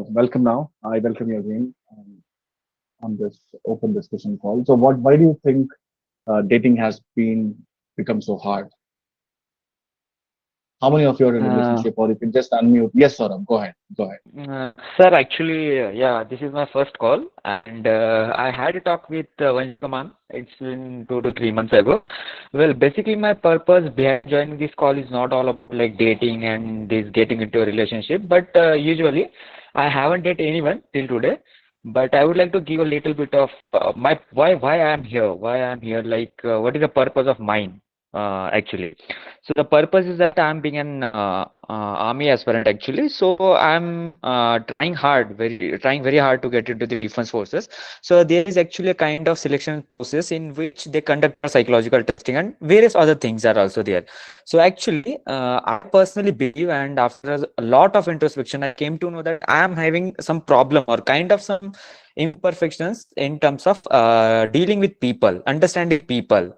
welcome now. I welcome you again on this open discussion call. So, why do you think dating has become so hard? How many of you are in a Uh, relationship, or you can just unmute? Yes, Saurabh, go ahead. Go ahead. Sir, actually, yeah, this is my first call, and I had a talk with Vanshikaman. It's been 2 to 3 months ago. Well, basically, my purpose behind joining this call is not all about like dating and this getting into a relationship, but usually I haven't dated anyone till today. But I would like to give a little bit of my why I am here, like what is the purpose of mine, actually. So the purpose is that I'm being an army aspirant actually. So I'm trying very hard to get into the defense forces. So there is actually a kind of selection process in which they conduct psychological testing and various other things are also there. So actually, I personally believe, and after a lot of introspection, I came to know that I am having some problem or kind of some imperfections in terms of dealing with people, understanding people.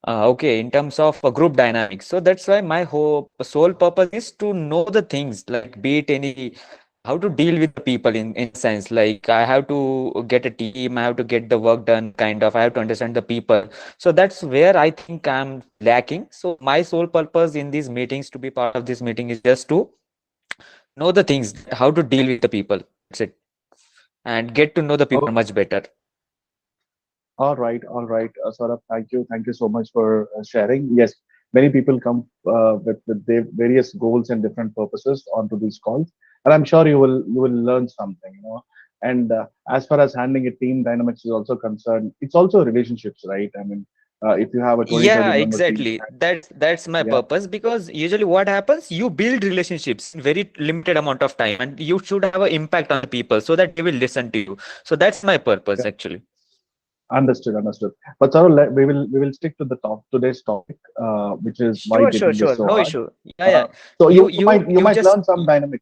Okay, in terms of group dynamics. So that's why my whole sole purpose is to know the things, like be it any, how to deal with the people in sense. Like I have to get a team, I have to get the work done, kind of. I have to understand the people. So that's where I think I'm lacking. So my sole purpose in these meetings, to be part of this meeting, is just to know the things, how to deal with the people. That's it, and get to know the people Oh, much better. all right, Saurabh. Thank you so much for sharing. Yes, many people come with their various goals and different purposes onto these calls, and I'm sure you will learn something. And as far as handling a team dynamics is also concerned, it's also relationships, right? I mean, if you have a 20, Yeah, 30 member team, exactly. That's my yeah, purpose, because usually what happens, you build relationships in very limited amount of time, and you should have an impact on the people so that they will listen to you. So that's my purpose yeah, actually. understood, understood. But Saurabh, we will stick to the today's topic, which is why Sure, sure, dating is sure. so No hard. issue. Yeah, Uh, yeah. so You you might you you you might just learn some dynamic.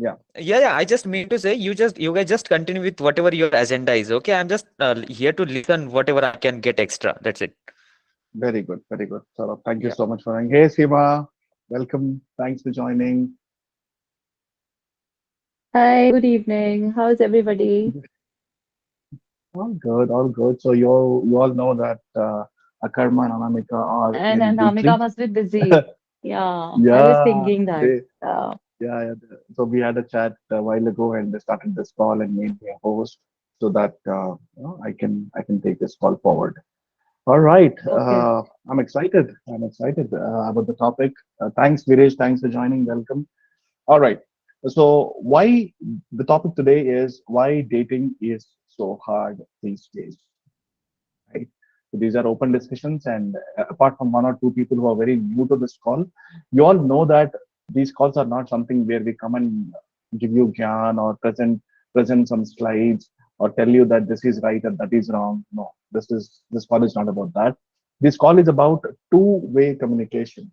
Yeah. yeah, yeah. I just mean to say, you guys just continue with whatever your agenda is. Okay, I'm just here to listen whatever I can get extra. That's it. Very good, very good. Saurabh, thank you Yeah. so much for joining. Hey, Seema, welcome. Thanks for joining. Hi, good evening. How's everybody? All good, all good. So you all know that Akarma and Anamika are And in Anamika retreat. must be busy. Yeah, I was Yeah, thinking that. they, yeah. So we had a chat a while ago, and they started this call and made me a host so that I can take this call forward. All right, Okay. I'm excited. I'm excited about the topic. Thanks, Viresh. Thanks for joining. Welcome. All right. So, why the topic today is why dating is so hard these days, right? So these are open discussions, and apart from one or two people who are very new to this call, you all know that these calls are not something where we come and give you gyan or present some slides or tell you that this is right and that is wrong. No, this call is not about that. This call is about two-way communication,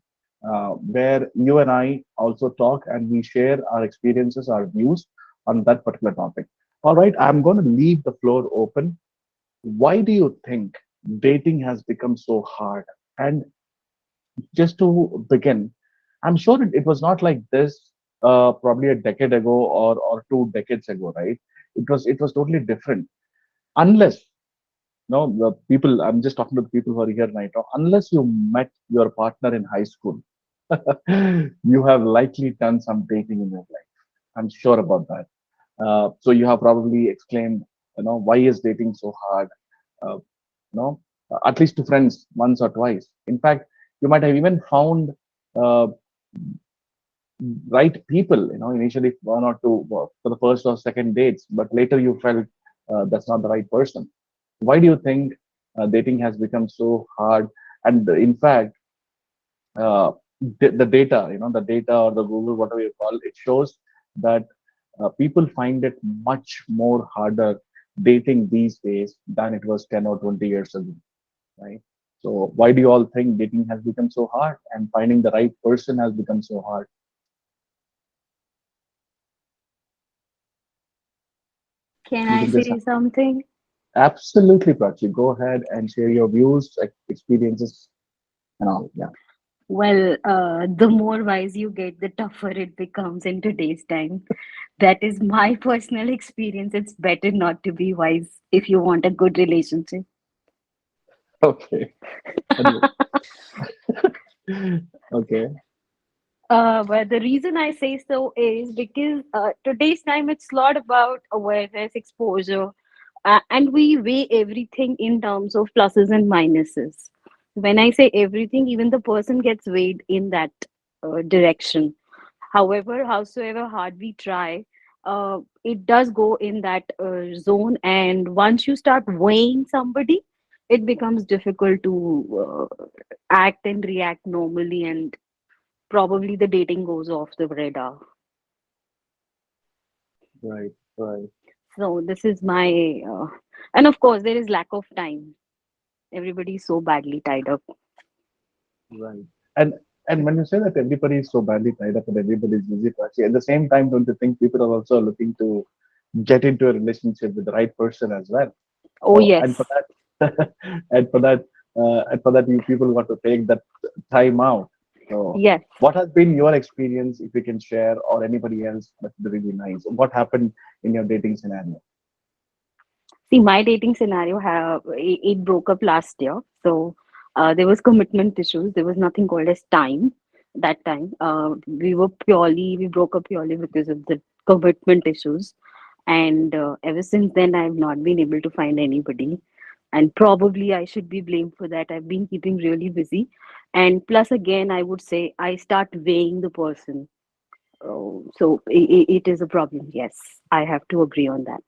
where you and I also talk and we share our experiences, our views on that particular topic. All right, I'm going to leave the floor open. Why do you think dating has become so hard? And just to begin, I'm sure it was not like this probably a decade ago or 2 decades ago, right? It was totally different. Unless no the people, I'm just talking to the people who are here right now. Unless you met your partner in high school, you have likely done some dating in your life. I'm sure about that. So you have probably exclaimed, why is dating so hard? Uh, at least to friends once or twice. In fact, you might have even found uh, right people, initially one or two for the first or second dates, but later you felt that's not the right person. Why do you think dating has become so hard? And in fact, uh, the data, the data or the Google, whatever you call it, shows that people find it much more harder dating these days than it was 10 or 20 years ago, right? So why do you all think dating has become so hard and finding the right person has become so hard? Can You I can just say something? absolutely, Prachi, go ahead and share your views, experiences, and all. Yeah. The more wise you get, the tougher it becomes in today's time. That is my personal experience. It's better not to be wise if you want a good relationship. Okay. Anyway. Okay. But the reason I say so is because today's time it's a lot about awareness, exposure, and we weigh everything in terms of pluses and minuses. When I say everything, even the person gets weighed in that direction. However, howsoever hard we try, it does go in that zone. And once you start weighing somebody, it becomes difficult to act and react normally, and probably the dating goes off the radar. Right. Right. So this is my, and of course there is lack of time. Everybody is so badly tied up. Right. And and when you say that everybody is so badly tied up and everybody is busy, actually, at the same time, don't you think people are also looking to get into a relationship with the right person as well? Oh So, and for yes, that, and for that, you people want to take that time out. So, yes. what has been your experience, if you can share, or anybody else? That's really nice. What happened in your dating scenario? See, my dating scenario it broke up last year. So there was commitment issues. There was nothing called as time. That time, we broke up purely because of the commitment issues. And ever since then, I've not been able to find anybody. And probably I should be blamed for that. I've been keeping really busy. And plus, again, I would say I start weighing the person. So it is a problem. Yes, I have to agree on that.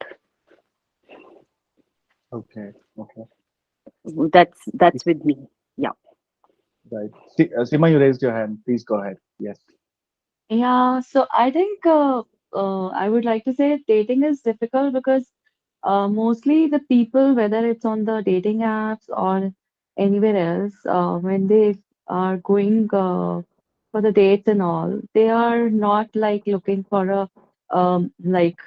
Okay. Okay. That's with me. Yeah. Right. Sima, you raised your hand. Please go ahead. Yes. Yeah, so I think I would like to say dating is difficult because mostly the people, whether it's on the dating apps or anywhere else, when they are going for the dates and all, they are not like looking for like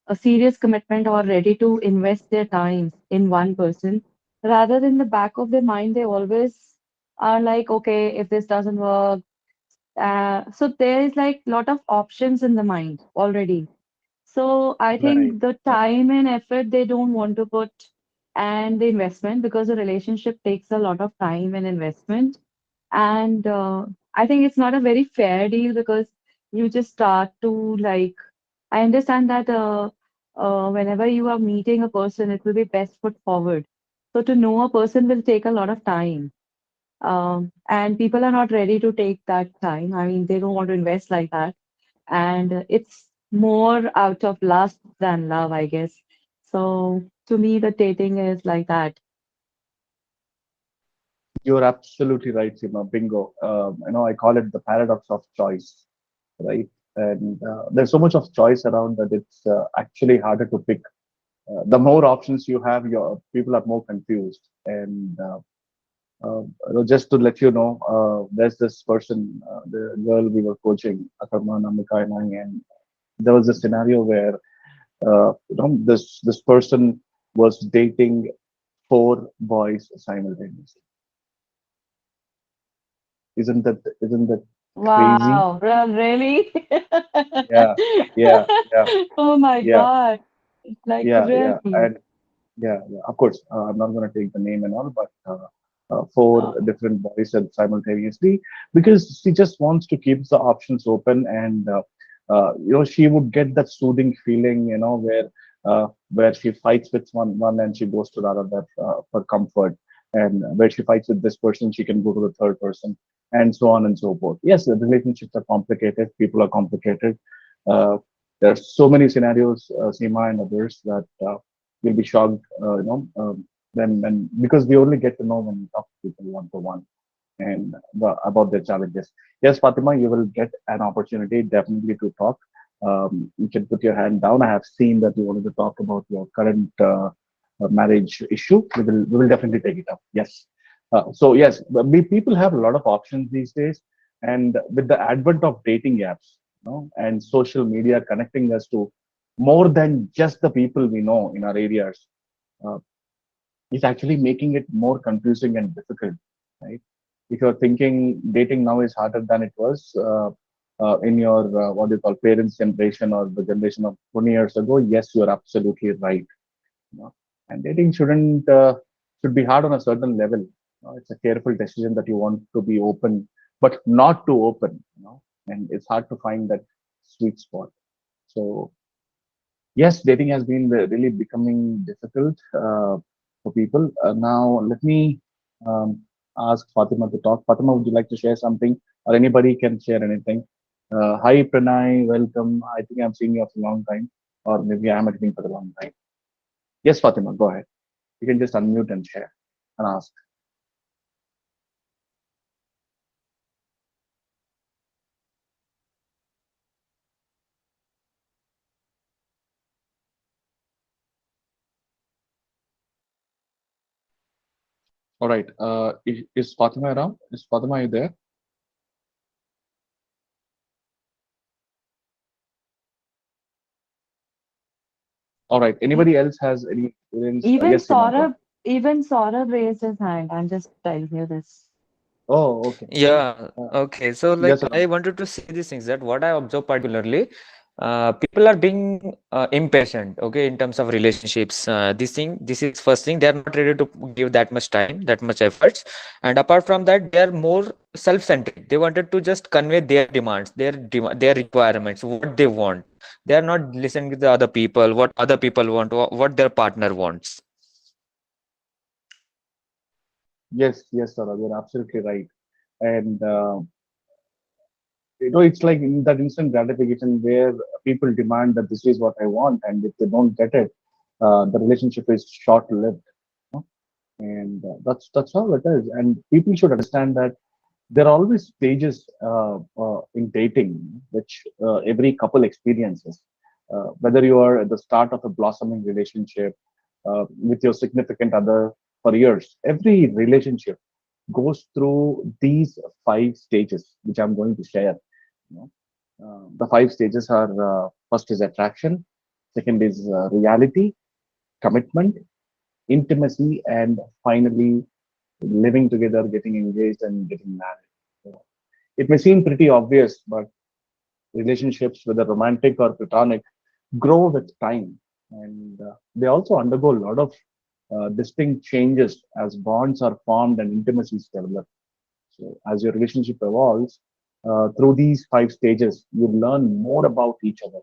a serious commitment or ready to invest their time in one person. Rather, in the back of their mind, they always are like, okay, if this doesn't work, so there is like lot of options in the mind already. So I Right. think the Right. time and effort they don't want to put, and the investment, because a relationship takes a lot of time and investment. And I think it's not a very fair deal because you just start to like, I understand that whenever you are meeting a person, it will be best foot forward. So to know a person will take a lot of time. And people are not ready to take that time. I mean, they don't want to invest like that. And it's more out of lust than love, I guess. So to me, the dating is like that. You're absolutely right, Sima. Bingo. I call it the paradox of choice, right? And there's so much of choice around that it's actually harder to pick. The more options you have, your people are more confused. And just to let you know, there's this person, the girl we were coaching, Akarma, Namika, and I, and there was a scenario where this person was dating four boys simultaneously. Isn't that crazy? Wow, really? Yeah, yeah, yeah, Oh my yeah, God. Like, yeah, really? and yeah. Of course, I'm not going to take the name and all, but four Uh, different boys said simultaneously because she just wants to keep the options open, and she would get that soothing feeling, where she fights with one and she goes to the other for comfort, and where she fights with this person, she can go to the third person, and so on and so forth. Yes, the relationships are complicated. People are complicated. Uh, there are so many scenarios, Seema and others, that you'll be shocked, when because we only get to know when we talk to people one to one and about their challenges. Yes, Fatima, you will get an opportunity definitely to talk. You can put your hand down. I have seen that you wanted to talk about your current marriage issue. We will definitely take it up. Yes. So yes, people have a lot of options these days, and with the advent of dating apps, and social media connecting us to more than just the people we know in our areas, uh, is actually making it more confusing and difficult, right? If you're thinking dating now is harder than it was in your what do you call parents' generation or the generation of 20 years ago, yes, you're absolutely right. You know? And dating should be hard on a certain level. It's a careful decision that you want to be open, but not too open. And it's hard to find that sweet spot. So yes, dating has been really becoming difficult for people. Now, let me um, ask Fatima to talk. Fatima, would you like to share something, or anybody can share anything? Hi, Pranay, welcome. I think I'm seeing you for a long time, or maybe I'm attending for a long time. Yes, Fatima, go ahead. You can just unmute and share and ask. All right. Is Fatima around? Is Fatima, you there? All right. E- Anybody else has any experience? Even Yes, Seema, go ahead. Saurabh raised his hand. I'm just telling you this. Oh, okay. Yeah, Uh, okay. So, yes, like, Anand. I wanted to say these things that what I observe particularly, people are being impatient, okay, in terms of relationships. This is first thing, they are not ready to give that much time, that much efforts. And apart from that, they are more self-centric. They wanted to just convey their demands, their requirements, what they want. They are not listening to the other people, what other people want, what their partner wants. Yes, Saurabh, you're absolutely right. And it's like in that instant gratification where people demand that this is what I want, and if they don't get it, the relationship is short-lived. you know. And that's how it is. And people should understand that there are always stages in dating, which every couple experiences. Whether you are at the start of a blossoming relationship with your significant other for years, every relationship goes through these five stages, which I'm going to share. You know, the five stages are first is attraction, second is reality, commitment, intimacy, and finally living together, getting engaged, and getting married. So, it may seem pretty obvious, but relationships, whether romantic or platonic, grow with time. And they also undergo a lot of distinct changes as bonds are formed and intimacies develop. So, as your relationship evolves, through these five stages, you learn more about each other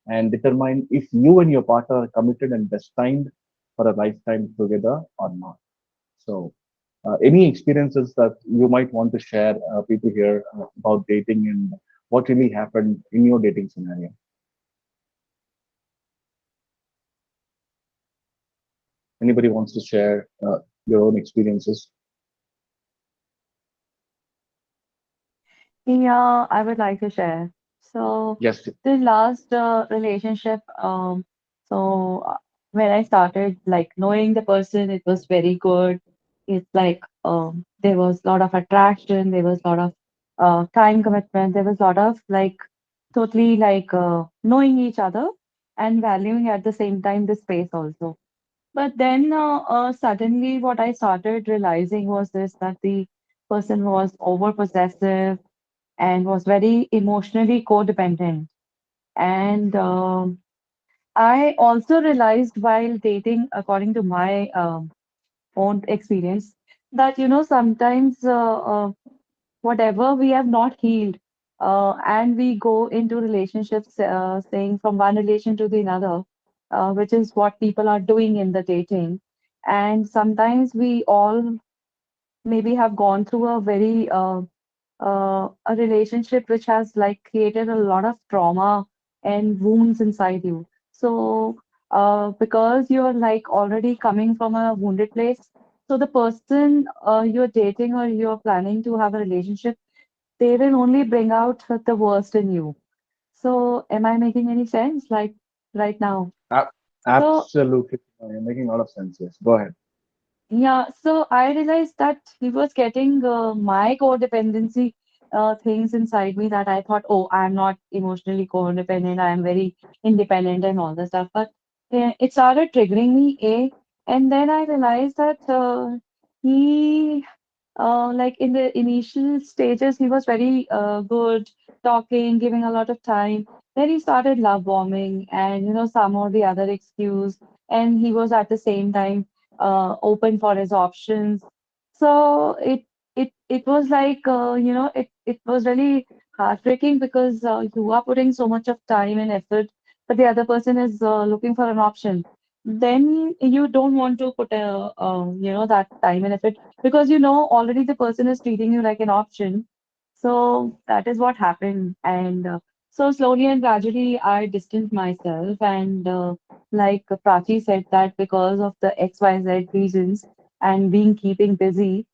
and determine if you and your partner are committed and destined for a lifetime together or not. So, any experiences that you might want to share, people here, about dating and what really happened in your dating scenario? Anybody wants to share your own experiences? Yeah, I would like to share. So Yes. the last relationship, so when I started like knowing the person, it was very good. It's like there was a lot of attraction, there was a lot of time commitment, there was a lot of like totally like knowing each other and valuing at the same time the space also. But then suddenly what I started realizing was this that the person was over possessive and was very emotionally codependent. And I also realized while dating, according to my own experience, that sometimes whatever we have not healed, and we go into relationships, saying from one relation to the another, which is what people are doing in the dating. And sometimes we all maybe have gone through a very a relationship which has like created a lot of trauma and wounds inside you. So, because you're like already coming from a wounded place, so the person you're dating or you're planning to have a relationship, they will only bring out the worst in you. So, am I making any sense? Like right now. A- So, Absolutely. You're making a lot of sense. Yes. Go ahead. yeah, so I realized that he was getting my codependency things inside me that I thought, oh, I'm not emotionally codependent, I'm very independent and all this stuff. But it started triggering me, A, and then I realized that he Like in the initial stages, he was very good, talking, giving a lot of time. Then he started love bombing and, some or the other excuse. And he was at the same time open for his options. So it was like, it was really heartbreaking because you are putting so much of time and effort, but the other person is looking for an option. Then you don't want to put that time and effort because already the person is treating you like an option. So that is what happened. And so slowly and gradually, I distanced myself. And like Prachi said, that because of the XYZ reasons and being keeping busy,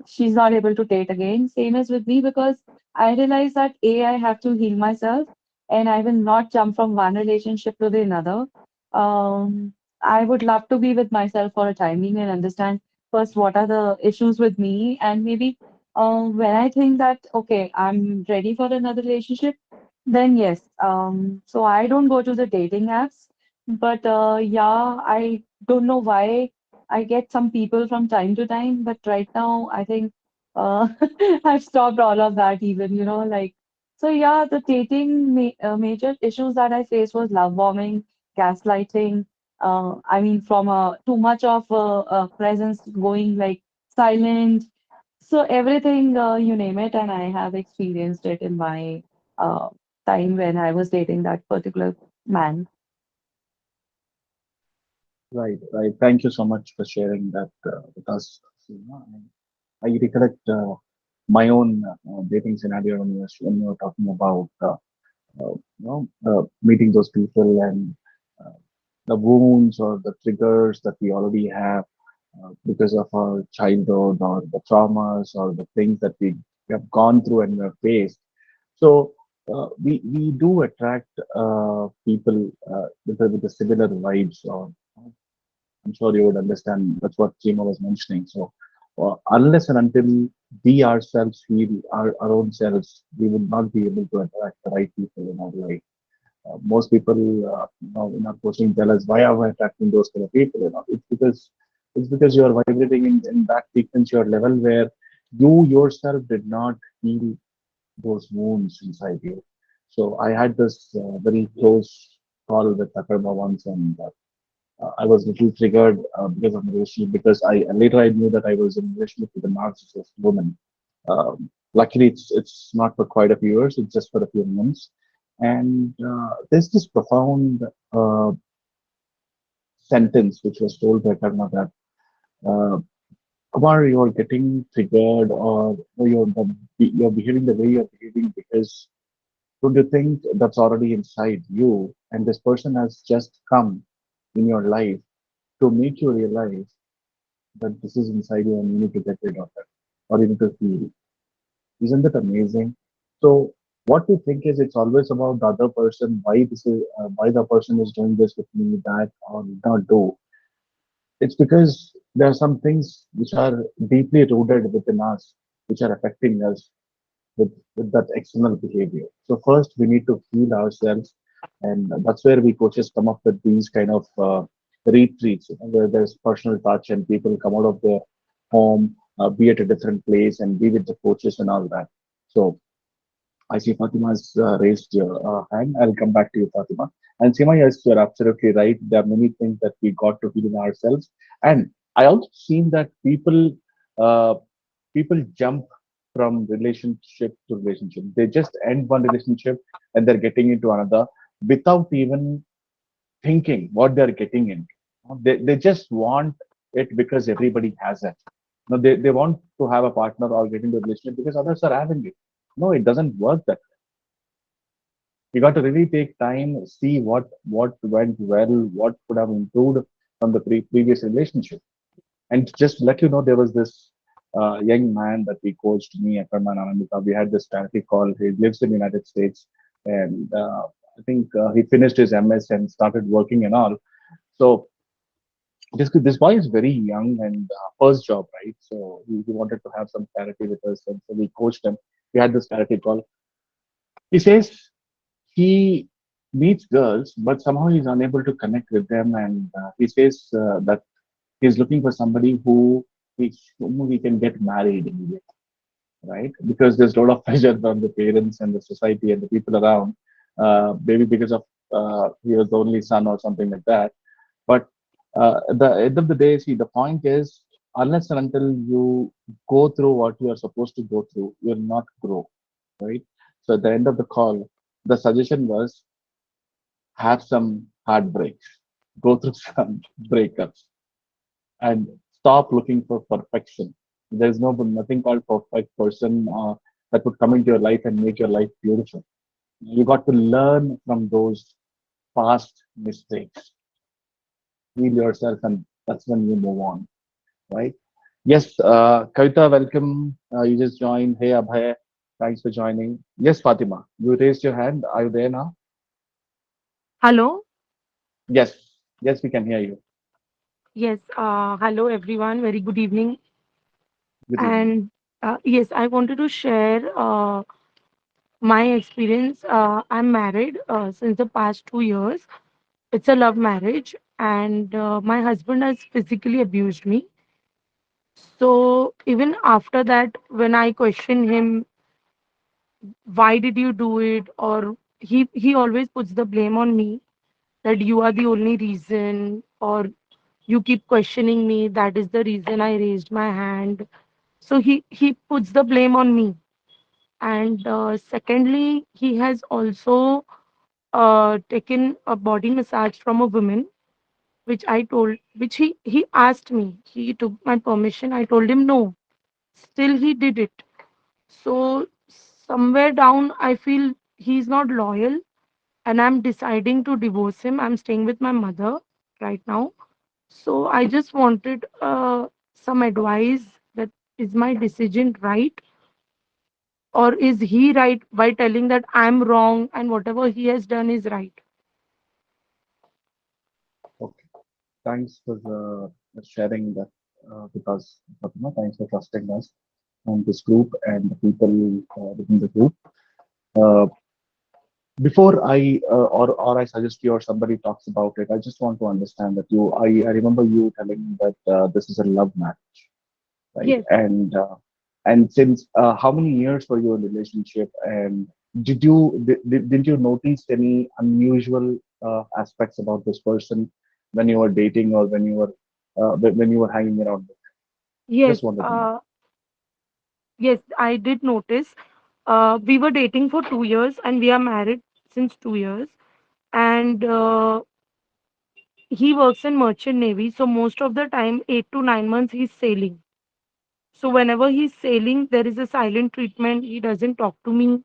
she's not able to date again. Same as with me because I realized that I have to heal myself and I will not jump from one relationship to the another. Um, I would love to be with myself for a time being and understand first what are the issues with me, and maybe when I think that okay, I'm ready for another relationship, then yes. So I don't go to the dating apps, but yeah, I don't know why I get some people from time to time, but right now I think uh, I've stopped all of that even, like so yeah, the dating major issues that I faced was love bombing, gaslighting. I mean, from too much of presence going like silent. So everything, you name it, and I have experienced it in my uh, time when I was dating that particular man. Right, right. Thank you so much for sharing that with us, Seema. And I recollect my own dating scenario when you were talking about meeting those people and uh, the wounds or the triggers that we already have because of our childhood or the traumas or the things that we have gone through and we have faced. So we do attract people with the similar vibes. Or I'm sure you would understand. That's what Chima was mentioning. So unless and until we ourselves feel our own selves, we would not be able to attract the right people in our life. Most people in our posting tell us, why are we attracting those kind of people? It's because you are vibrating in that frequency or level where you yourself did not feel those wounds inside you. So I had this very close call with Akarma once, and I was a little triggered because of the relationship. Because I knew that I was in a relationship with a narcissist woman. Luckily, it's not for quite a few years; it's just for a few months. And there's this profound uh, sentence which was told by Karna that uh, Kumar, you're getting triggered, or you're behaving the way you're behaving because don't you think that's already inside you, and this person has just come in your life to make you realize that this is inside you and you need to get rid of it, or you need to feel. Isn't that amazing? So what we think is it's always about the other person, why the person is doing this with me, that or not do. It's because there are some things which are deeply rooted within us, which are affecting us with that external behavior. So first we need to heal ourselves, and that's where we coaches come up with these kind of retreats, where there's personal touch and people come out of their home, be at a different place, and be with the coaches and all that. So I see Fatima's raised your hand. I'll come back to you, Fatima. And Sima, yes, you're absolutely right. There are many things that we got to feel in ourselves. And I also seen that uh, people jump from relationship to relationship. They just end one relationship and they're getting into another without even thinking what they're getting into. They just want it because everybody has it. No, they want to have a partner or get into a relationship because others are having it. No, it doesn't work that you got to really take time, see what went well, what could have improved from the previous relationship. And just to let you know, there was this young man that we coached, me, Akarman, Anandita. We had this charity call. He lives in the United States, and I think he finished his MS and started working and all. So this boy is very young and first job, right? So he wanted to have some clarity with us, and so we coached him. We had this clarity call. He says he meets girls, but somehow he's unable to connect with them, and he says that he's looking for somebody who we can get married immediately, right? Because there's a lot of pressure from the parents and the society and the people around, maybe because of he was the only son or something like that. But at the end of the day, see, the point is, unless and until you go through what you are supposed to go through, you will not grow, right? So at the end of the call, the suggestion was have some heartbreaks, go through some breakups, and stop looking for perfection. There's nothing called perfect person that would come into your life and make your life beautiful. You got to learn from those past mistakes, heal yourself, and that's when you move on, right? Yes, Kavita, welcome. You just joined. Hey, Abhay, thanks for joining. Yes, Fatima, you raised your hand. Are you there now? Hello. Yes, yes, we can hear you. Yes. Hello, everyone. Very good evening. Good evening. And yes, I wanted to share my experience. I'm married since the past 2 years. It's a love marriage, and my husband has physically abused me. So even after that, when I question him, why did you do it, or he always puts the blame on me that you are the only reason, or you keep questioning me. That is the reason I raised my hand. So he puts the blame on me. And secondly, he has also taken a body massage from a woman, which he asked me. He took my permission. I told him no. Still, he did it. So somewhere down, I feel he's not loyal, and I'm deciding to divorce him. I'm staying with my mother right now. So I just wanted some advice, that is my decision right, or is he right by telling that I'm wrong and whatever he has done is right? Okay. Thanks for sharing that with us, Fatima. Thanks for trusting us and this group and the people within the group. Uh, Before I suggest you or somebody talks about it, I just want to understand that I remember you telling that this is a love match, right? Yes. And since how many years were you in relationship, and did you notice any unusual aspects about this person when you were dating or when you were hanging around with? Yes. Just wanted to know. Yes, I did notice. We were dating for 2 years and we are married since 2 years. And he works in merchant navy, so most of the time, 8 to 9 months, he's sailing. So whenever he's sailing, there is a silent treatment. He doesn't talk to me,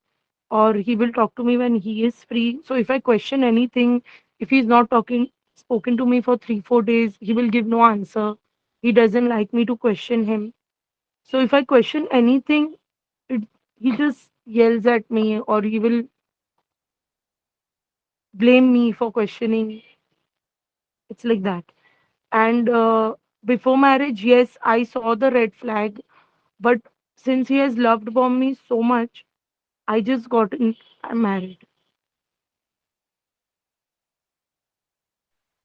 or he will talk to me when he is free. So if I question anything, if he's not spoken to me for 3 4 days, he will give no answer. He doesn't like me to question him. So if I question anything, it, he just yells at me, or he will blame me for questioning. It's like that. And before marriage, yes, I saw the red flag, but since he has loved bomb me so much, I just I'm married.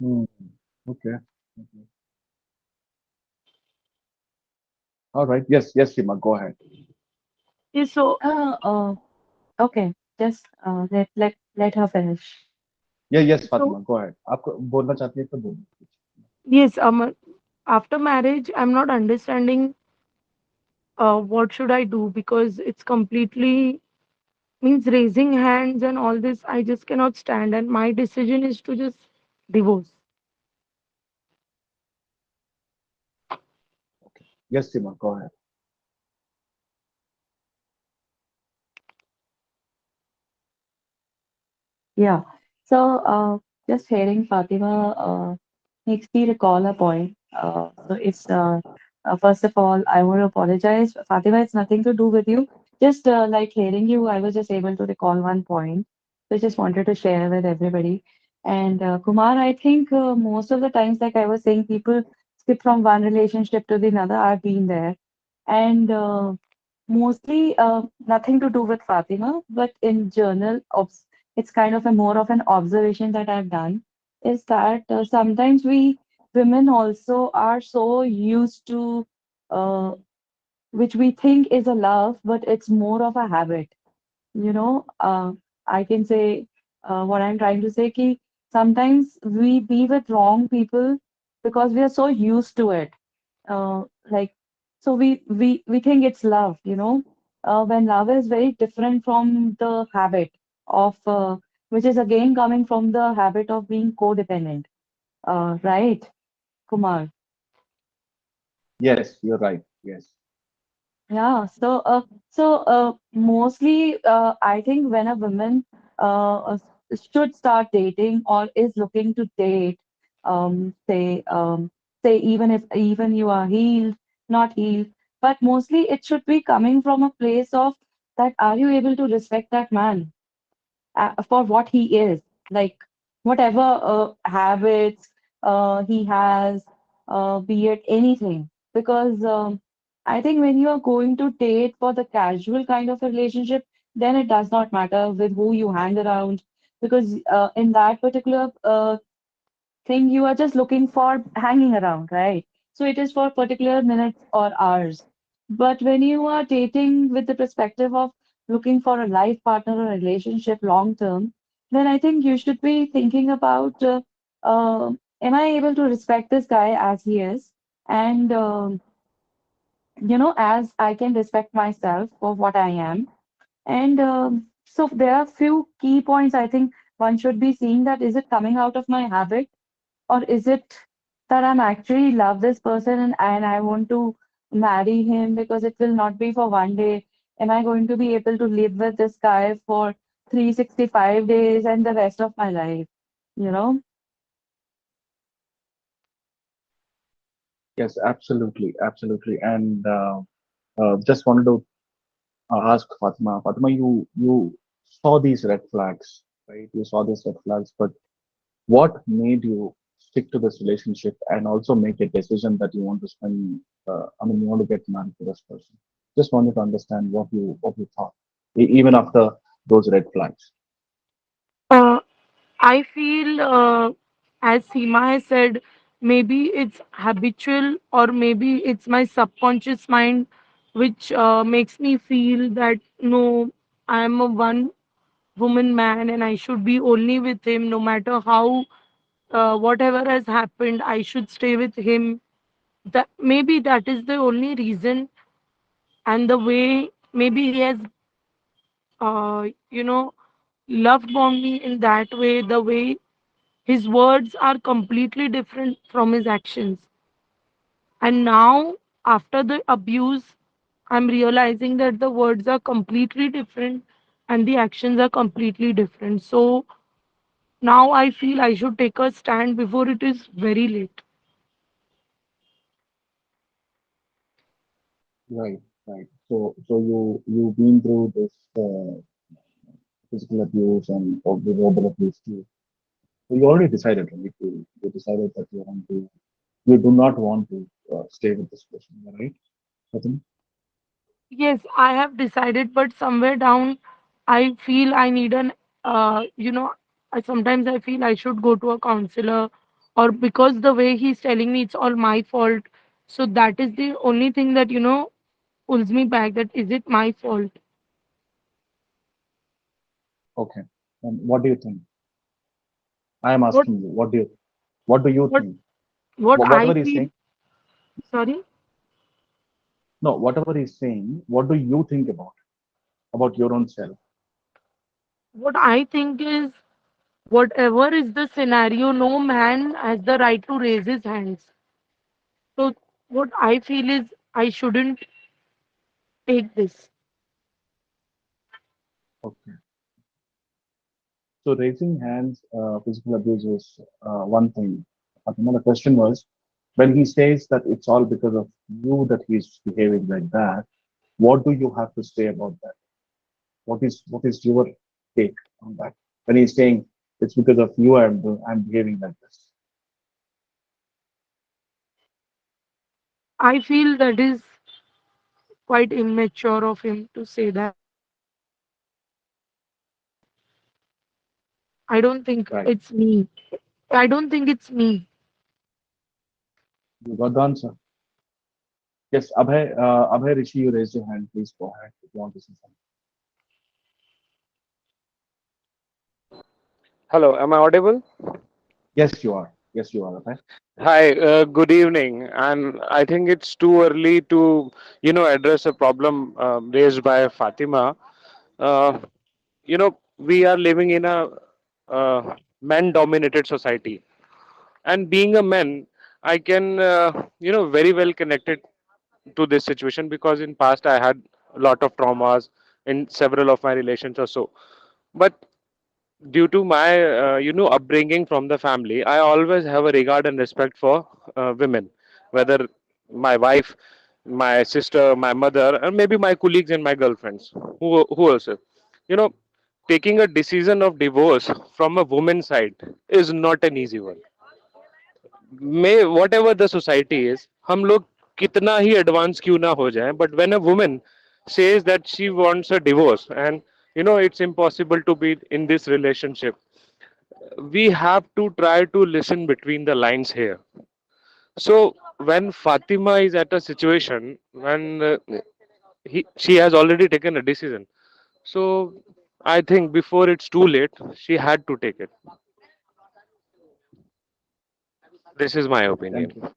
Hmm. Okay. Okay. All right. Yes. Yes, Sima. Go ahead. Yes, so Uh, uh, okay, just let her finish. Yeah. Yes, so Fatima. Go ahead. आपको बोलना चाहती है तो बोलो. yes, after marriage, I'm not understanding what should I do, because it's completely means raising hands and all this. I just cannot stand, and my decision is to just divorce. Okay. Yes, Sima. Go ahead. Yeah. So, just hearing Fatima makes me recall a point. So it's first of all, I want to apologize, Fatima. It's nothing to do with you. Just like hearing you, I was just able to recall one point. So I just wanted to share with everybody. And Kumar, I think most of the times, like I was saying, people skip from one relationship to the another. I've been there, and mostly nothing to do with Fatima, but in journal, it's kind of a more of an observation that I've done, is that sometimes we women also are so used to uh, which we think is a love, but it's more of a habit. You know, I can say what I'm trying to say ki sometimes we be with wrong people because we are so used to it. Like so we think it's love, you know, when love is very different from the habit of which is again coming from the habit of being codependent. Right, Kumar? Yes, you're right. Yes. Yeah, mostly, I think when a woman should start dating or is looking to date, say, say even you are healed, not healed, but mostly it should be coming from a place of that are you able to respect that man? For what he is, like whatever habits he has, be it anything. Because I think when you are going to date for the casual kind of a relationship, then it does not matter with who you hang around, because in that particular thing you are just looking for hanging around, right? So it is for particular minutes or hours. But when you are dating with the perspective of looking for a life partner or a relationship long term, then I think you should be thinking about am I able to respect this guy as he is? And you know, as I can respect myself for what I am. And so there are few key points I think one should be seeing, that is it coming out of my habit, or is it that I'm actually love this person and I want to marry him, because it will not be for one day. Am I going to be able to live with this guy for 365 days and the rest of my life? You know? Yes, absolutely, absolutely. And just wanted to ask Fatima. Fatima, you saw these red flags, right? You saw these red flags, but what made you stick to this relationship and also make a decision that you want to spend? I mean, you want to get married to this person. Just wanted to understand what you thought, even after those red flags. Uh, I feel, as Seema has said, maybe it's habitual or maybe it's my subconscious mind which makes me feel that no, I am a one woman man and I should be only with him no matter how, whatever has happened, I should stay with him. That maybe that is the only reason, and the way maybe he has, you know, loved bombed me in that way, the way his words are completely different from his actions. And now, after the abuse, I'm realizing that the words are completely different and the actions are completely different. So now I feel I should take a stand before it is very late. Right, right. So you've been through this physical abuse and of the verbal abuse too. So you already decided, right? You decided that you do not want to stay with this person, right? Fatima? Yes, I have decided, but somewhere down, I feel I need an, sometimes I feel I should go to a counselor, or because the way he's telling me it's all my fault. So that is the only thing that, pulls me back, that is it my fault? Okay. And what do you think? I am What, asking you, what do you what, think? what I Whatever he's feel, saying, sorry, no, whatever he's saying, what do you think about your own self? what I think is, whatever is the scenario, no man has the right to raise his hands. So what I feel is I shouldn't take this. Okay. So raising hands, physical abuse is one thing. But the question was, when he says that it's all because of you that he's behaving like that, what do you have to say about that? What is your take on that? When he's saying it's because of you I'm behaving like this. I feel that is quite immature of him to say that. I don't think Right. it's me. I don't think it's me. You got the answer. Yes, Abhay Rishi, you raised your hand. Please go ahead if you want to say something. Hello, am I audible? Yes, you are. Yes, you are, Abhay. Hi, good evening. And I think it's too early to, address a problem raised by Fatima. Uh, we are living in a man-dominated society, and being a man, I can, very well connected to this situation because in past I had a lot of traumas in several of my relations or so. But due to my upbringing from the family, I always have a regard and respect for women, whether my wife, my sister, my mother, and maybe my colleagues and my girlfriends, who also, you know taking a decision of divorce from a woman's side is not an easy one. May whatever the society is, हम लोग कितना ही advance क्यों ना हो जाए, but when a woman says that she wants a divorce and it's impossible to be in this relationship, we have to try to listen between the lines here. So when Fatima is at a situation when she has already taken a decision, so I think before it's too late, she had to take it. This is my opinion. Thank you.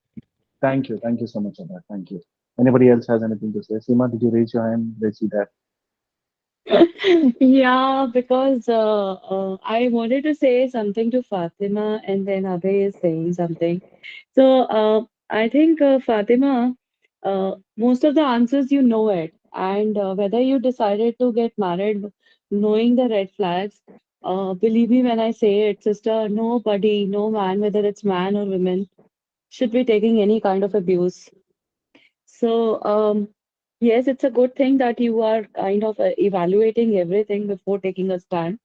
Thank you. Thank you so much, Abhay. Thank you. Anybody else has anything to say? Seema, did you raise your hand? Let's see that. Yeah, because I wanted to say something to Fatima, and then Abhay is saying something. So I think Fatima, most of the answers you know it, and whether you decided to get married knowing the red flags, believe me when I say it, sister, nobody, no man, whether it's man or woman, should be taking any kind of abuse. So, yes, it's a good thing that you are kind of evaluating everything before taking a stand.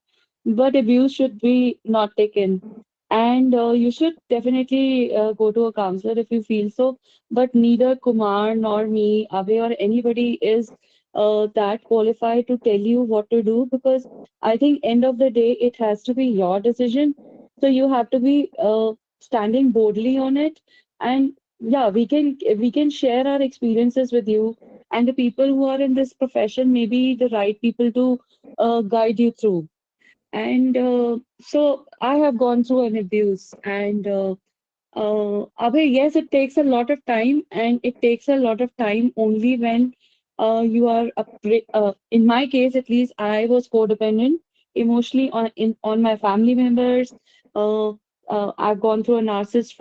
But abuse should be not taken. And you should definitely go to a counselor if you feel so. But neither Kumar nor me, Abe, or anybody is that qualified to tell you what to do because I think end of the day it has to be your decision. So you have to be standing boldly on it. And yeah, we can share our experiences with you, and the people who are in this profession may be the right people to guide you through. And so I have gone through an abuse, and Abhay, yes, it takes a lot of time, and it takes a lot of time only when you are in my case, at least, I was codependent emotionally on my family members. Uh, I've gone through a narcissist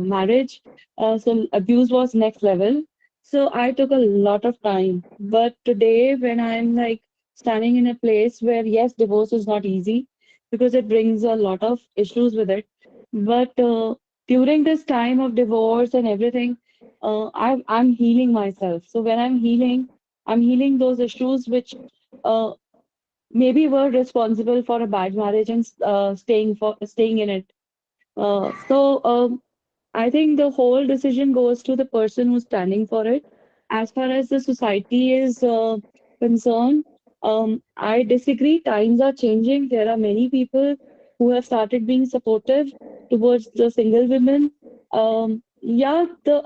marriage, so abuse was next level. So I took a lot of time. But today, when I'm like standing in a place where yes, divorce is not easy because it brings a lot of issues with it. But during this time of divorce and everything, I'm healing myself. So when I'm healing those issues which uh, maybe were responsible for a bad marriage and staying in it. I think the whole decision goes to the person who's standing for it. As far as the society is concerned, I disagree. Times are changing. There are many people who have started being supportive towards the single women. Yeah, the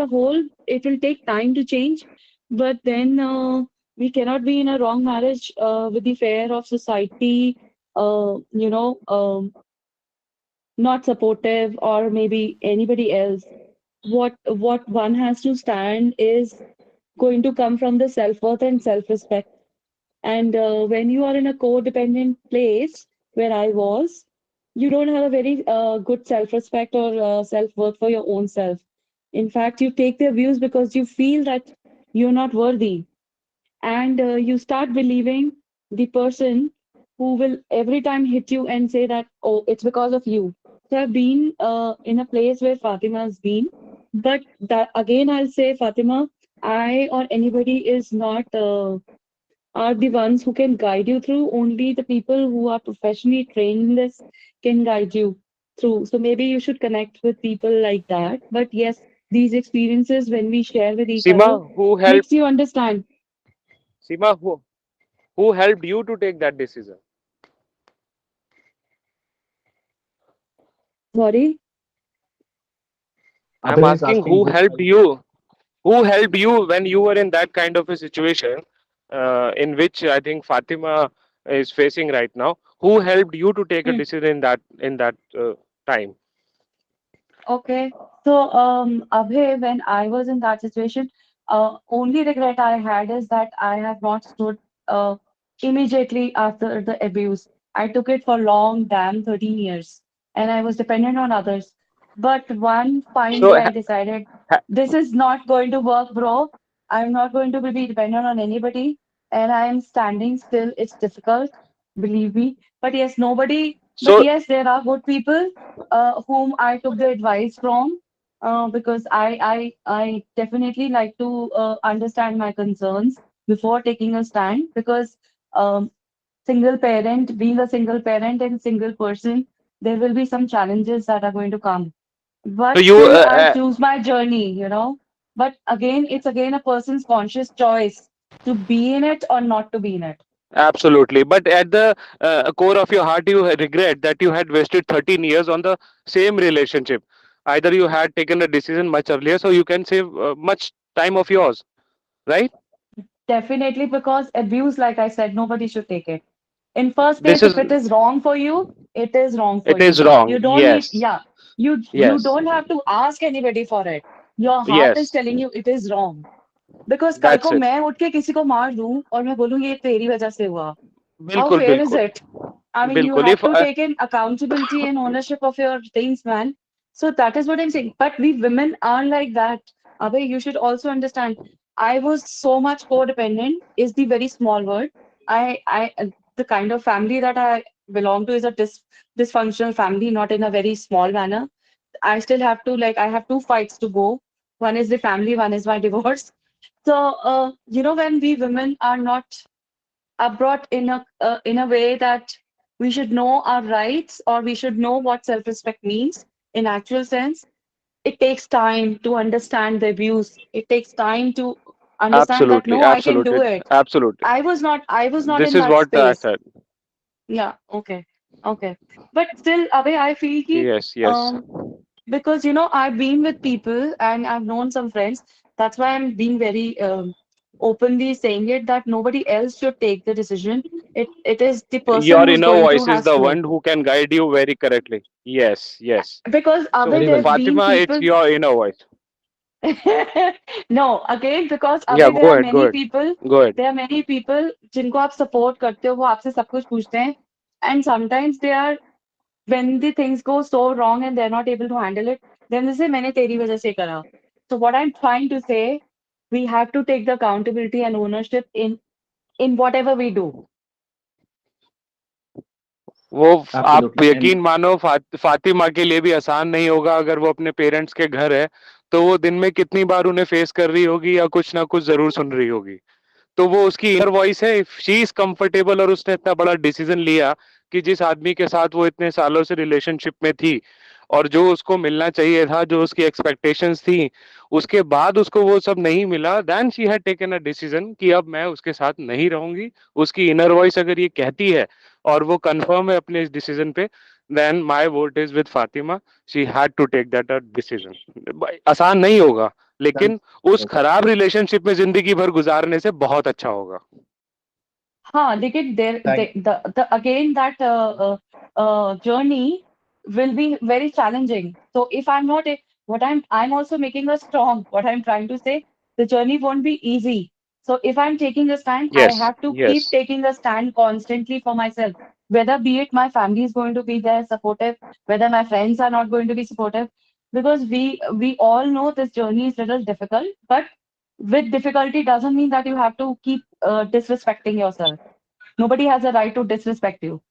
whole, it will take time to change, but then we cannot be in a wrong marriage with the fear of society. Not supportive or maybe anybody else. What one has to stand is going to come from the self-worth and self-respect. And when you are in a codependent place where I was, you don't have a very good self-respect or self-worth for your own self. In fact, you take the abuse because you feel that you're not worthy, and you start believing the person who will every time hit you and say that, oh, it's because of you. So I've been in a place where Fatima has been, but that again, I'll say, Fatima, I or anybody is not are the ones who can guide you through. Only the people who are professionally trained in this can guide you through. So maybe you should connect with people like that. But yes, these experiences when we share with each other Sima, who helped? makes you understand. Sima, who helped you to take that decision? I'm Abhay is asking asking who who helped helped. you. Who helped you when you were in that kind of a situation, in which I think Fatima is facing right now? Who helped you to take a Hmm. decision in that time? Okay. So, Abhay, when I was in that situation, only regret I had is that I have not stood uh, immediately after the abuse. I took it for long, damn 13 years, and I was dependent on others. But one fine So day, I decided this is not going to work, bro. I'm not going to be dependent on anybody, and I am standing still. It's difficult, believe me. But yes, nobody. But so yes, there are good people whom I took the advice from because I definitely like to understand my concerns before taking a stand because um, single parent, being a single parent and single person, there will be some challenges that are going to come. so But you still, I choose my journey, you know. But again, it's again a person's conscious choice to be in it or not to be in it. absolutely, but at the core of your heart, you regret that you had wasted 13 years on the same relationship. Either you had taken a decision much earlier, so you can save much time of yours, right? Definitely, because abuse, like I said, nobody should take it. In first This place, is if it is wrong for you, it is wrong for it you. is wrong. You don't need, Yes, yeah, you yes, don't have to ask anybody for it. Your heart is yes. telling you it is wrong. Because कल That's को it. मैं उठ के किसी को मार दूं और मैं बोलूं ये तेरी वजह से हुआ. How बिल्कुल fair is बिल्कुल it? I mean, you बिल्कुल have if to take in accountability and ownership of your things, man. So that is what I'm saying. But we women are like that. Abhay, you should also understand. I was so much codependent is the very small word. The kind of family that I belong to is a dysfunctional family, not in a very small manner. I still have to like I have two fights to go. One is the family, one is my divorce. So, when we women are not are brought in a way that we should know our rights or we should know what self-respect means in actual sense. It takes time to understand the abuse. It takes time to understand that absolutely no, I can do absolutely it. absolutely I was not this in is that what I space. said. Yeah, okay. Okay. But still, Abhay, I feel ki, Yes, yes. um, because I've been with people and I've known some friends. That's why I'm being very openly saying it that nobody else should take the decision. It is the person Your who's inner going to voice is has the to. one who can guide you very correctly. Yes, yes. Because So Abhay, Very well there's said. been Fatima, it's people. your inner voice. No, again, because Yeah, Abhay, there go are ahead, go many ahead, people. go ahead. There are many people जिनको आप support करते हो वो आपसे सब कुछ पूछते हैं. And sometimes they are when the things go so wrong and they're not able to handle it, then they say, मैंने तेरी वजह से करा. So what I'm trying to say, we have to take the accountability and ownership in whatever we do. वो आप Absolutely. And यकीन मानो फातिमा के लिए भी आसान नहीं होगा अगर वो अपने पेरेंट्स के घर है, तो वो दिन में कितनी बार उन्हें फेस कर रही होगी या कुछ ना कुछ जरूर सुन रही होगी. तो वो उसकी इनर वॉइस है, इफ शी इज कंफर्टेबल और उसने इतना बड़ा डिसीजन लिया कि जिस आदमी के साथ वो इतने सालों से रिलेशनशिप में थी और जो उसको मिलना चाहिए था, जो उसकी एक्सपेक्टेशंस थी, उसके बाद उसको वो सब नहीं मिला, then she had taken a decision कि अब मैं उसके साथ नहीं रहूंगी. उसकी इनर वॉइस अगर ये कहती है और वो कंफर्म है अपने इस डिसीजन पे, then my vote is with Fatima. She had to take that a decision. आसान नहीं होगा, thanks. लेकिन उस खराब रिलेशनशिप में जिंदगी भर गुजारने से बहुत अच्छा होगा. हाँ, लेकिन Thank, the again that journey will be very challenging. So if I'm not what I'm also making us strong. What I'm trying to say, the journey won't be easy. So if I'm taking a stand, I Yes, have to keep yes. taking a stand constantly for myself. Whether be it my family is going to be there supportive, whether my friends are not going to be supportive, because we all know this journey is little difficult, but with difficulty doesn't mean that you have to keep disrespecting yourself. Nobody has a right to disrespect you.